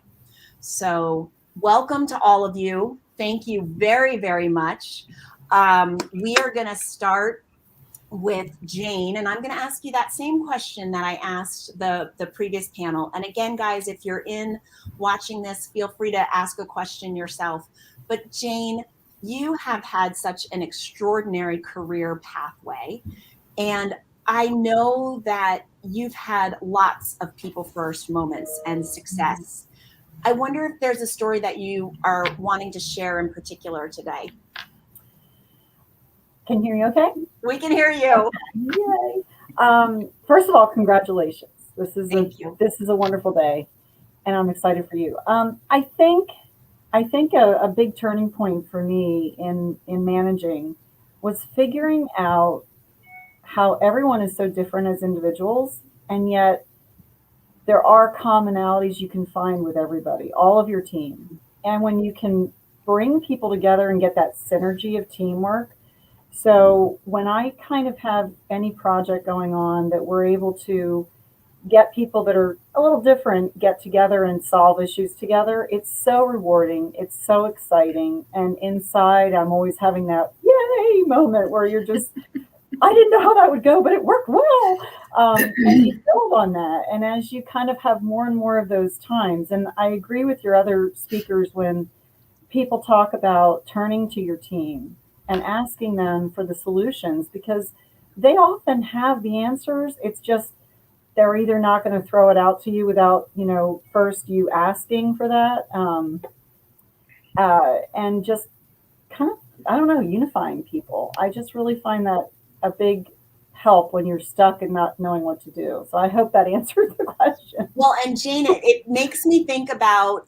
So welcome to all of you. Thank you very, very much. We are going to start with Jane, and I'm going to ask you that same question that I asked the previous panel. And again, guys, if you're watching this, feel free to ask a question yourself. But Jane, you have had such an extraordinary career pathway, and I know that you've had lots of people first moments and success. I wonder if there's a story that you are wanting to share in particular today. Can you hear me okay? We can hear you. Yay. First of all, congratulations. Thank you. This is a wonderful day, and I'm excited for you. I think a big turning point for me in managing was figuring out how everyone is so different as individuals, and yet there are commonalities you can find with everybody, all of your team. And when you can bring people together and get that synergy of teamwork. So when I kind of have any project going on that we're able to get people that are a little different, get together and solve issues together, it's so rewarding. It's so exciting. And inside, I'm always having that yay moment where you're just, I didn't know how that would go, but it worked well. And you build on that. And as you kind of have more and more of those times, and I agree with your other speakers when people talk about turning to your team and asking them for the solutions, because they often have the answers. It's just they're either not going to throw it out to you without, first you asking for that. And just kind of, I don't know, unifying people. I just really find that a big help when you're stuck and not knowing what to do. So I hope that answers the question. Well, and Jane, it makes me think about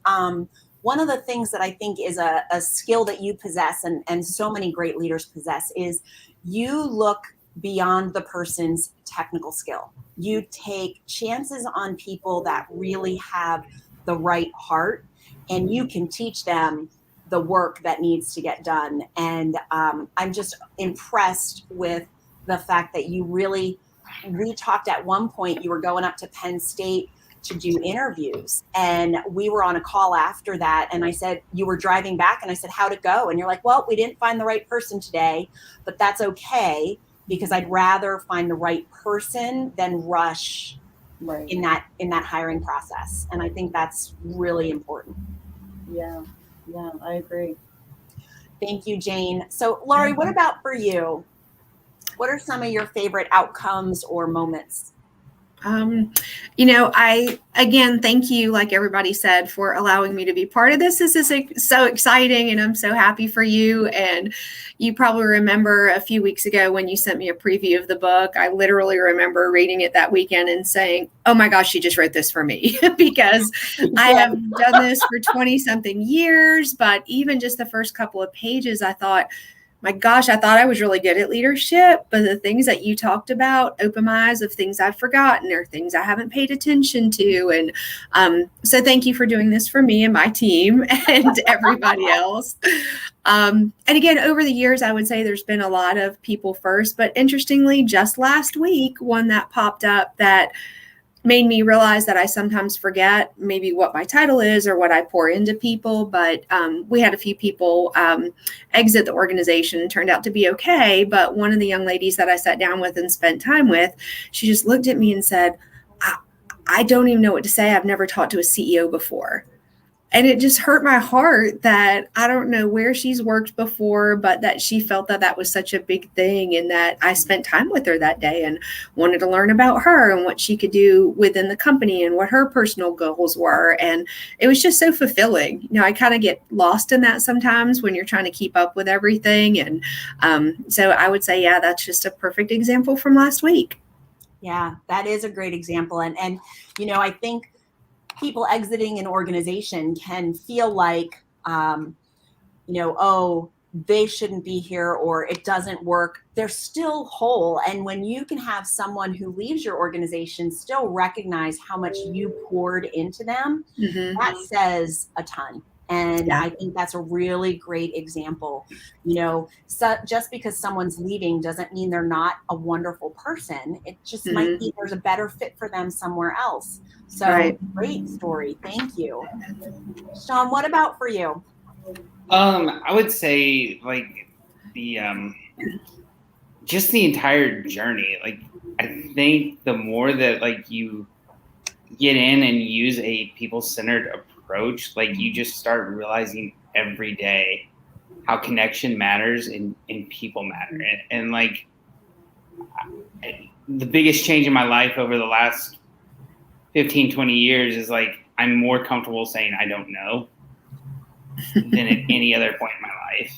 one of the things that I think is a skill that you possess and so many great leaders possess is you look beyond the person's technical skill. You take chances on people that really have the right heart, and you can teach them the work that needs to get done. And I'm just impressed with the fact that we talked at one point, you were going up to Penn State to do interviews, and we were on a call after that, and I said, you were driving back, and I said, how'd it go? And you're like, well, we didn't find the right person today, but that's okay, because I'd rather find the right person than rush Right. in that hiring process. And I think that's really important. Yeah, I agree. Thank you, Jane. So Laurie, what about for you? What are some of your favorite outcomes or moments? I, again, thank you, like everybody said, for allowing me to be part of this. This is so exciting, and I'm so happy for you. And you probably remember a few weeks ago when you sent me a preview of the book, I literally remember reading it that weekend and saying, oh my gosh, she just wrote this for me because I have done this for 20 something years. But even just the first couple of pages, I thought, my gosh, I thought I was really good at leadership, but the things that you talked about open my eyes of things I've forgotten or things I haven't paid attention to. And so thank you for doing this for me and my team and everybody else. And again, over the years, I would say there's been a lot of people first, but interestingly, just last week, one that popped up that made me realize that I sometimes forget maybe what my title is or what I pour into people. But we had a few people exit the organization and turned out to be okay. But one of the young ladies that I sat down with and spent time with, she just looked at me and said, I don't even know what to say. I've never talked to a CEO before. And it just hurt my heart that I don't know where she's worked before, but that she felt that that was such a big thing, and that I spent time with her that day and wanted to learn about her and what she could do within the company and what her personal goals were. And it was just so fulfilling. I kind of get lost in that sometimes when you're trying to keep up with everything. And so I would say, yeah, that's just a perfect example from last week. Yeah, that is a great example. And I think people exiting an organization can feel like, oh, they shouldn't be here or it doesn't work, they're still whole. And when you can have someone who leaves your organization still recognize how much you poured into them, that says a ton. And I think that's a really great example. So just because someone's leaving doesn't mean they're not a wonderful person. It just might be there's a better fit for them somewhere else. So great story. Thank you. Sean, what about for you? I would say like the just the entire journey. Like I think the more that like you get in and use a people-centered approach, like you just start realizing every day how connection matters and people matter. And like the biggest change in my life over the last 15, 20 years is like I'm more comfortable saying I don't know than at any other point in my life,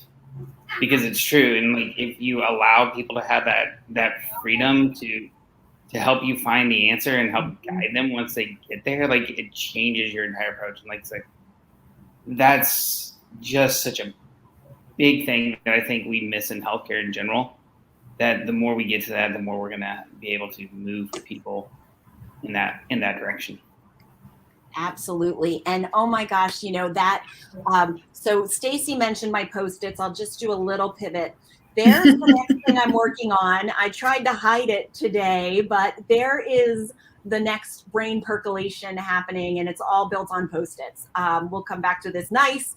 because it's true. And like if you allow people to have that freedom to help you find the answer and help guide them once they get there, like it changes your entire approach. And like it's like that's just such a big thing that I think we miss in healthcare in general, that the more we get to that, the more we're gonna be able to move people in that direction. Absolutely. And oh my gosh, that, so Stacy mentioned my Post-its. I'll just do a little pivot. There's the next thing I'm working on. I tried to hide it today, but there is the next brain percolation happening, and it's all built on Post-its. We'll come back to this nice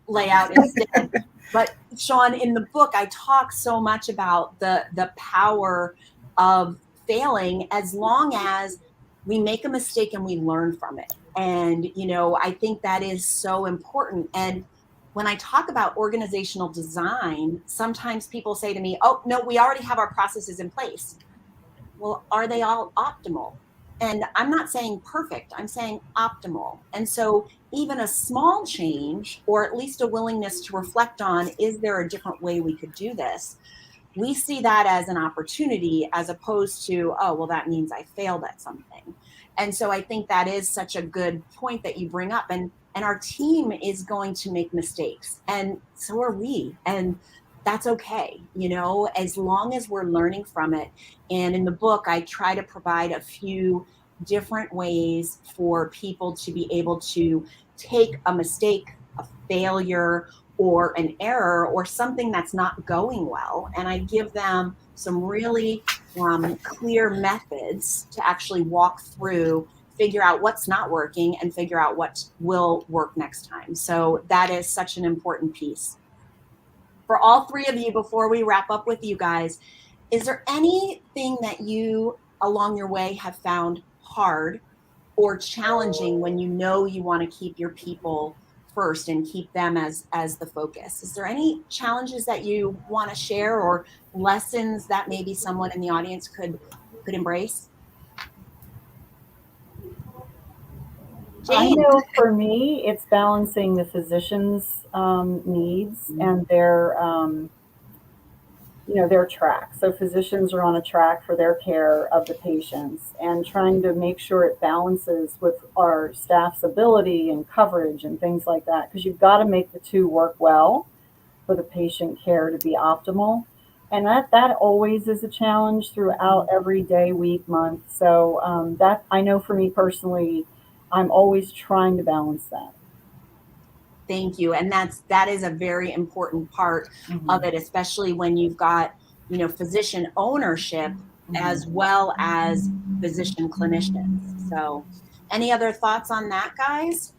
layout instead. But Sean, in the book, I talk so much about the power of failing as long as we make a mistake and we learn from it. And, I think that is so important. And when I talk about organizational design, sometimes people say to me, oh, no, we already have our processes in place. Well, are they all optimal? And I'm not saying perfect, I'm saying optimal. And so even a small change, or at least a willingness to reflect on, is there a different way we could do this? We see that as an opportunity as opposed to, oh, well, that means I failed at something. And so I think that is such a good point that you bring up. And our team is going to make mistakes, and so are we. And that's okay, as long as we're learning from it. And in the book, I try to provide a few different ways for people to be able to take a mistake, a failure, or an error, or something that's not going well, and I give them some really clear methods to actually walk through, figure out what's not working, and figure out what will work next time. So that is such an important piece. For all three of you, before we wrap up with you guys, is there anything that you along your way have found hard or challenging when you want to keep your people first and keep them as the focus? Is there any challenges that you want to share, or lessons that maybe someone in the audience could embrace? I Jane. know for me, it's balancing the physician's needs and their track. So physicians are on a track for their care of the patients, and trying to make sure it balances with our staff's ability and coverage and things like that, because you've got to make the two work well for the patient care to be optimal. And that always is a challenge throughout every day, week, month. So that, I know for me personally, I'm always trying to balance that. Thank you. And that is a very important part of it, especially when you've got, physician ownership as well as physician clinicians. So any other thoughts on that, guys?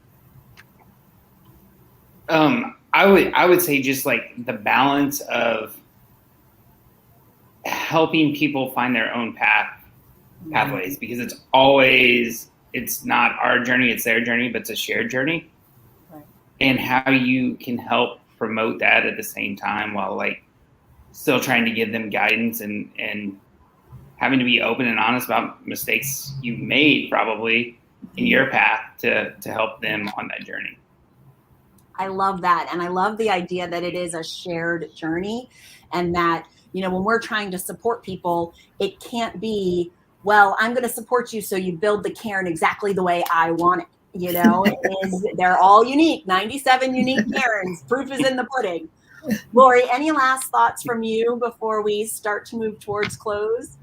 I would say just like the balance of helping people find their own pathways, because it's not our journey, it's their journey, but it's a shared journey. Right. And how you can help promote that at the same time while like still trying to give them guidance and having to be open and honest about mistakes you've made probably in your path to help them on that journey. I love that. And I love the idea that it is a shared journey, and that, when we're trying to support people, it can't be, well, I'm going to support you so you build the cairn exactly the way I want it. They're all unique, 97 unique cairns. Proof is in the pudding. Lori, any last thoughts from you before we start to move towards close?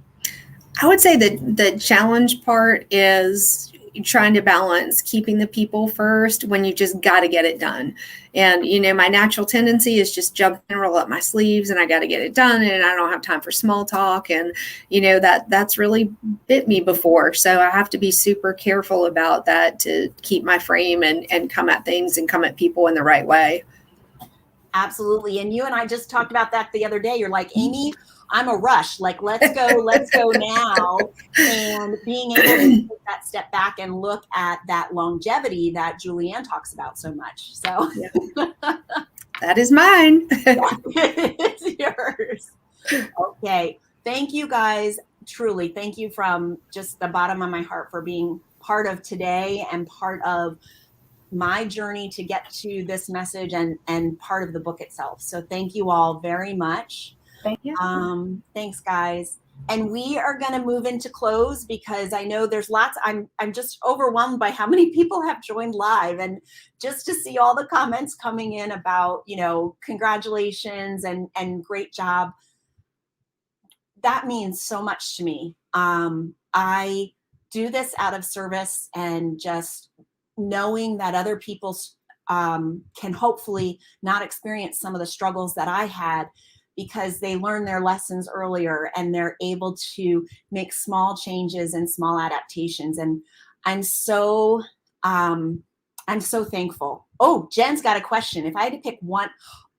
I would say that the challenge part is trying to balance keeping the people first when you just got to get it done. And, my natural tendency is just jump and roll up my sleeves and I got to get it done and I don't have time for small talk. And, that's really bit me before. So I have to be super careful about that to keep my frame and come at things and come at people in the right way. Absolutely. And you and I just talked about that the other day. You're like, Amy, I'm a rush. Like, let's go now. And being able to take that step back and look at that longevity that Julianne talks about so much. So that is mine. It's yours. Okay. Thank you guys. Truly. Thank you from just the bottom of my heart for being part of today and part of my journey to get to this message and part of the book itself. So thank you all very much. Thank you. Thanks, guys. And we are going to move into close because I know there's lots. I'm just overwhelmed by how many people have joined live, and just to see all the comments coming in about, congratulations and great job. That means so much to me. I do this out of service and just knowing that other people can hopefully not experience some of the struggles that I had, because they learn their lessons earlier and they're able to make small changes and small adaptations. And I'm so thankful. Oh, Jen's got a question. If I had to pick one,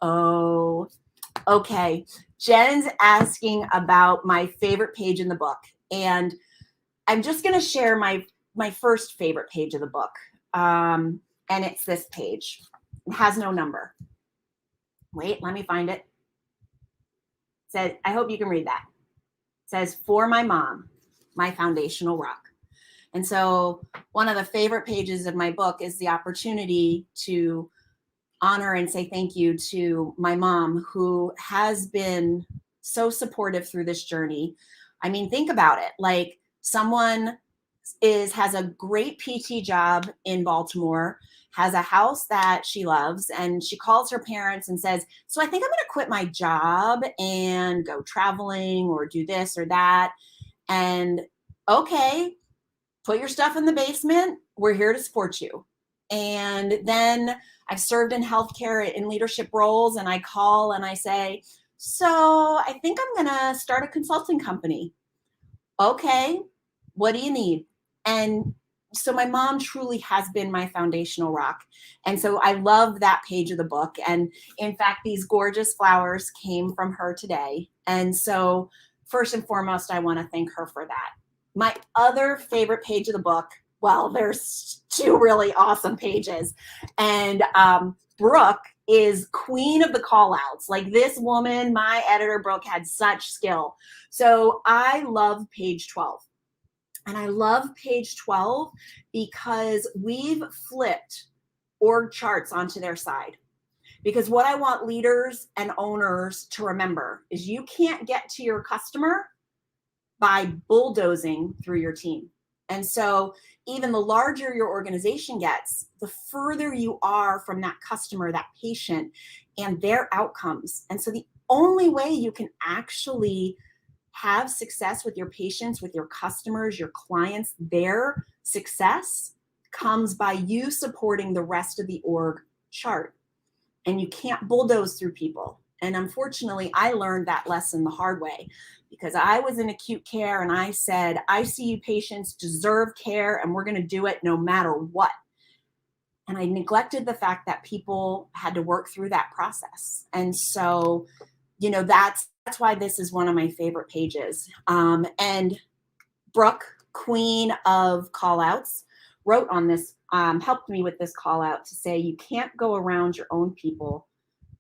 oh, okay. Jen's asking about my favorite page in the book. And I'm just going to share my first favorite page of the book. And it's this page. It has no number. Wait, let me find it. Says, I hope you can read that. It says, "For my mom, my foundational rock." And so one of the favorite pages of my book is the opportunity to honor and say thank you to my mom, who has been so supportive through this journey. I mean, think about it. Like, someone has a great PT job in Baltimore, has a house that she loves, and she calls her parents and says, "So I think I'm going to quit my job and go traveling or do this or that." And okay, put your stuff in the basement. We're here to support you. And then I've served in healthcare in leadership roles, and I call and I say, "So I think I'm going to start a consulting company." Okay, what do you need? And so my mom truly has been my foundational rock. And so I love that page of the book. And in fact, these gorgeous flowers came from her today. And so first and foremost, I want to thank her for that. My other favorite page of the book, well, there's two really awesome pages. And Brooke is queen of the call outs. Like, this woman, my editor, Brooke, had such skill. So I love page 12. And I love page 12 because we've flipped org charts onto their side. Because what I want leaders and owners to remember is you can't get to your customer by bulldozing through your team. And so even the larger your organization gets, the further you are from that customer, that patient, and their outcomes. And so the only way you can actually have success with your patients, with your customers, your clients, their success comes by you supporting the rest of the org chart. And you can't bulldoze through people. And unfortunately, I learned that lesson the hard way, because I was in acute care and I said, ICU patients deserve care and we're going to do it no matter what. And I neglected the fact that people had to work through that process. And so, that's why this is one of my favorite pages. And Brooke, queen of call outs, wrote on this, helped me with this call out to say, you can't go around your own people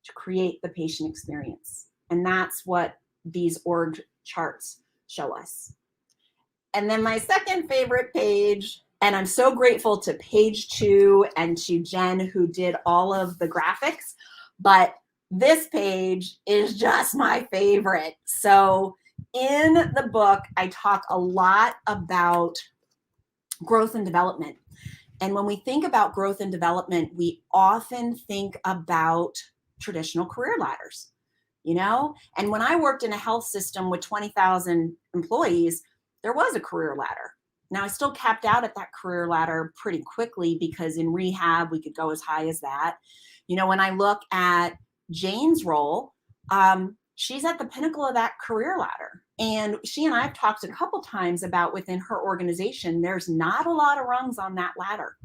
to create the patient experience. And that's what these org charts show us. And then my second favorite page, and I'm so grateful to page 2 and to Jen, who did all of the graphics, but this page is just my favorite. So in the book, I talk a lot about growth and development. And when we think about growth and development, we often think about traditional career ladders, you know? And when I worked in a health system with 20,000 employees, there was a career ladder. Now I still capped out at that career ladder pretty quickly because in rehab, we could go as high as that. You know, when I look at Jane's role, she's at the pinnacle of that career ladder. And she and I have talked a couple times about within her organization, there's not a lot of rungs on that ladder.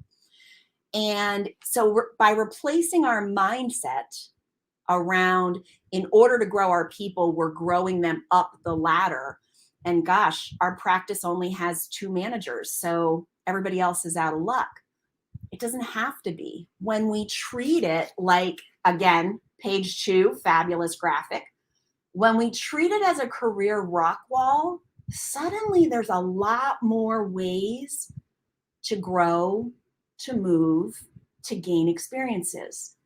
And so by replacing our mindset around, in order to grow our people, we're growing them up the ladder. And gosh, our practice only has 2 managers, so everybody else is out of luck. It doesn't have to be. When we treat it like, again, page 2, fabulous graphic. When we treat it as a career rock wall, suddenly there's a lot more ways to grow, to move, to gain experiences.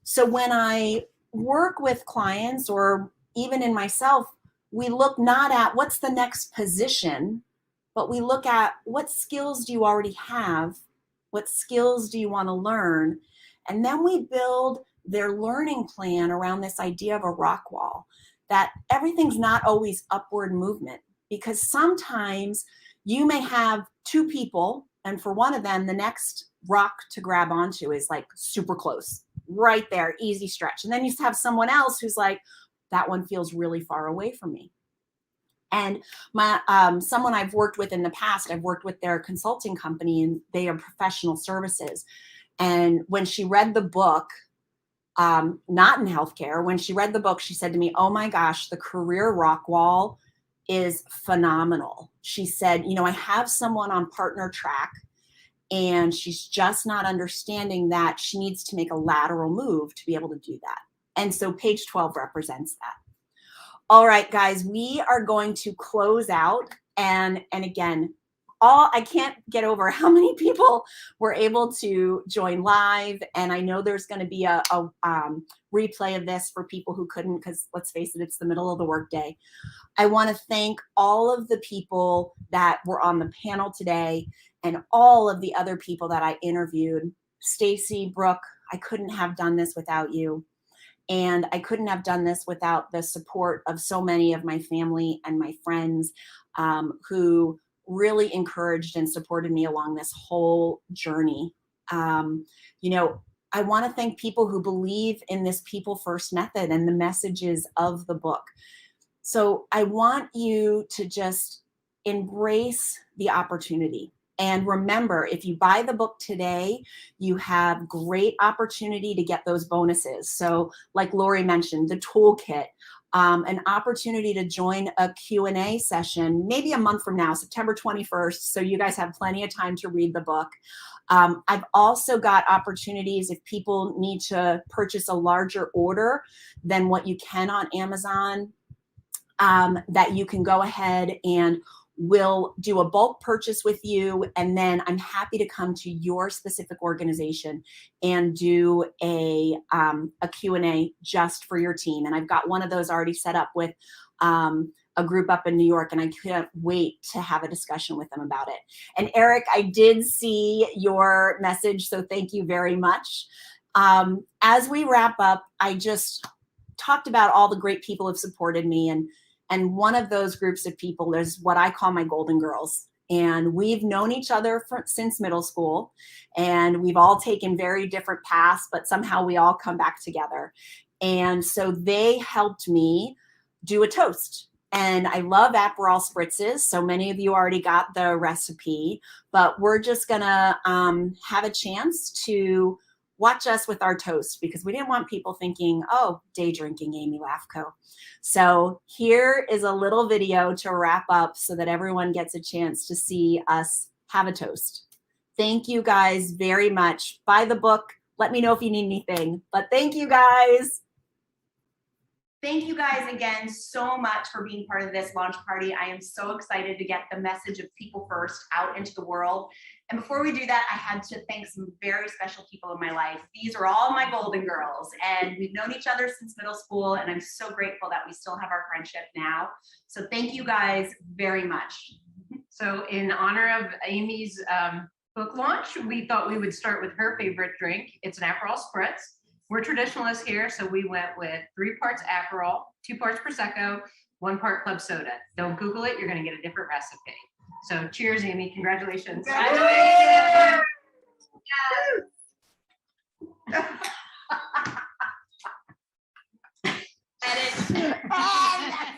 So when I work with clients or even in myself, we look not at what's the next position, but we look at what skills do you already have? What skills do you want to learn? And then we build their learning plan around this idea of a rock wall, that everything's not always upward movement, because sometimes you may have 2 people, and for one of them, the next rock to grab onto is like super close, right there, easy stretch. And then you have someone else who's like, that one feels really far away from me. And my someone I've worked with in the past, I've worked with their consulting company, and they are professional services. And when she read the book, not in healthcare, when she read the book, she said to me, oh my gosh, the career rock wall is phenomenal. She said, you know, I have someone on partner track, and she's just not understanding that she needs to make a lateral move to be able to do that. And so page 12 represents that. All right, guys, we are going to close out. And again, I can't get over how many people were able to join live. And I know there's going to be a replay of this for people who couldn't, because let's face it, it's the middle of the workday. I want to thank all of the people that were on the panel today and all of the other people that I interviewed. Stacy, Brooke, I couldn't have done this without you. And I couldn't have done this without the support of so many of my family and my friends who really encouraged and supported me along this whole journey. You know, I want to thank people who believe in this people first method and the messages of the book. So I want you to just embrace the opportunity. And remember, if you buy the book today, you have great opportunity to get those bonuses. So like Lori mentioned, the toolkit, an opportunity to join a Q&A session, maybe a month from now, September 21st. So you guys have plenty of time to read the book. I've also got opportunities if people need to purchase a larger order than what you can on Amazon, that you can go ahead and we'll do a bulk purchase with you, and then I'm happy to come to your specific organization and do a Q&A just for your team. And I've got one of those already set up with a group up in New York, and I can't wait to have a discussion with them about it. And Eric, I did see your message, so thank you very much. As we wrap up, I just talked about all the great people who have supported me, and one of those groups of people is what I call my golden girls. And we've known each other since middle school, and we've all taken very different paths, but somehow we all come back together. And so they helped me do a toast. And I love Aperol spritzes. So many of you already got the recipe, but we're just gonna have a chance to watch us with our toast, because we didn't want people thinking, oh, day drinking Amy Lafco. So here is a little video to wrap up so that everyone gets a chance to see us have a toast. Thank you guys very much. Buy the book. Let me know if you need anything, but thank you guys. Thank you guys again so much for being part of this launch party. I am so excited to get the message of people first out into the world. And before we do that, I had to thank some very special people in my life. These are all my golden girls, and we've known each other since middle school, and I'm so grateful that we still have our friendship now. So thank you guys very much. So in honor of Amy's book launch, we thought we would start with her favorite drink. It's an Aperol Spritz. we're traditionalists here, so we went with 3 parts Aperol, 2 parts Prosecco, 1 part club soda. Don't Google it, you're gonna get a different recipe. So cheers, Amy, congratulations. Congratulations. Edit.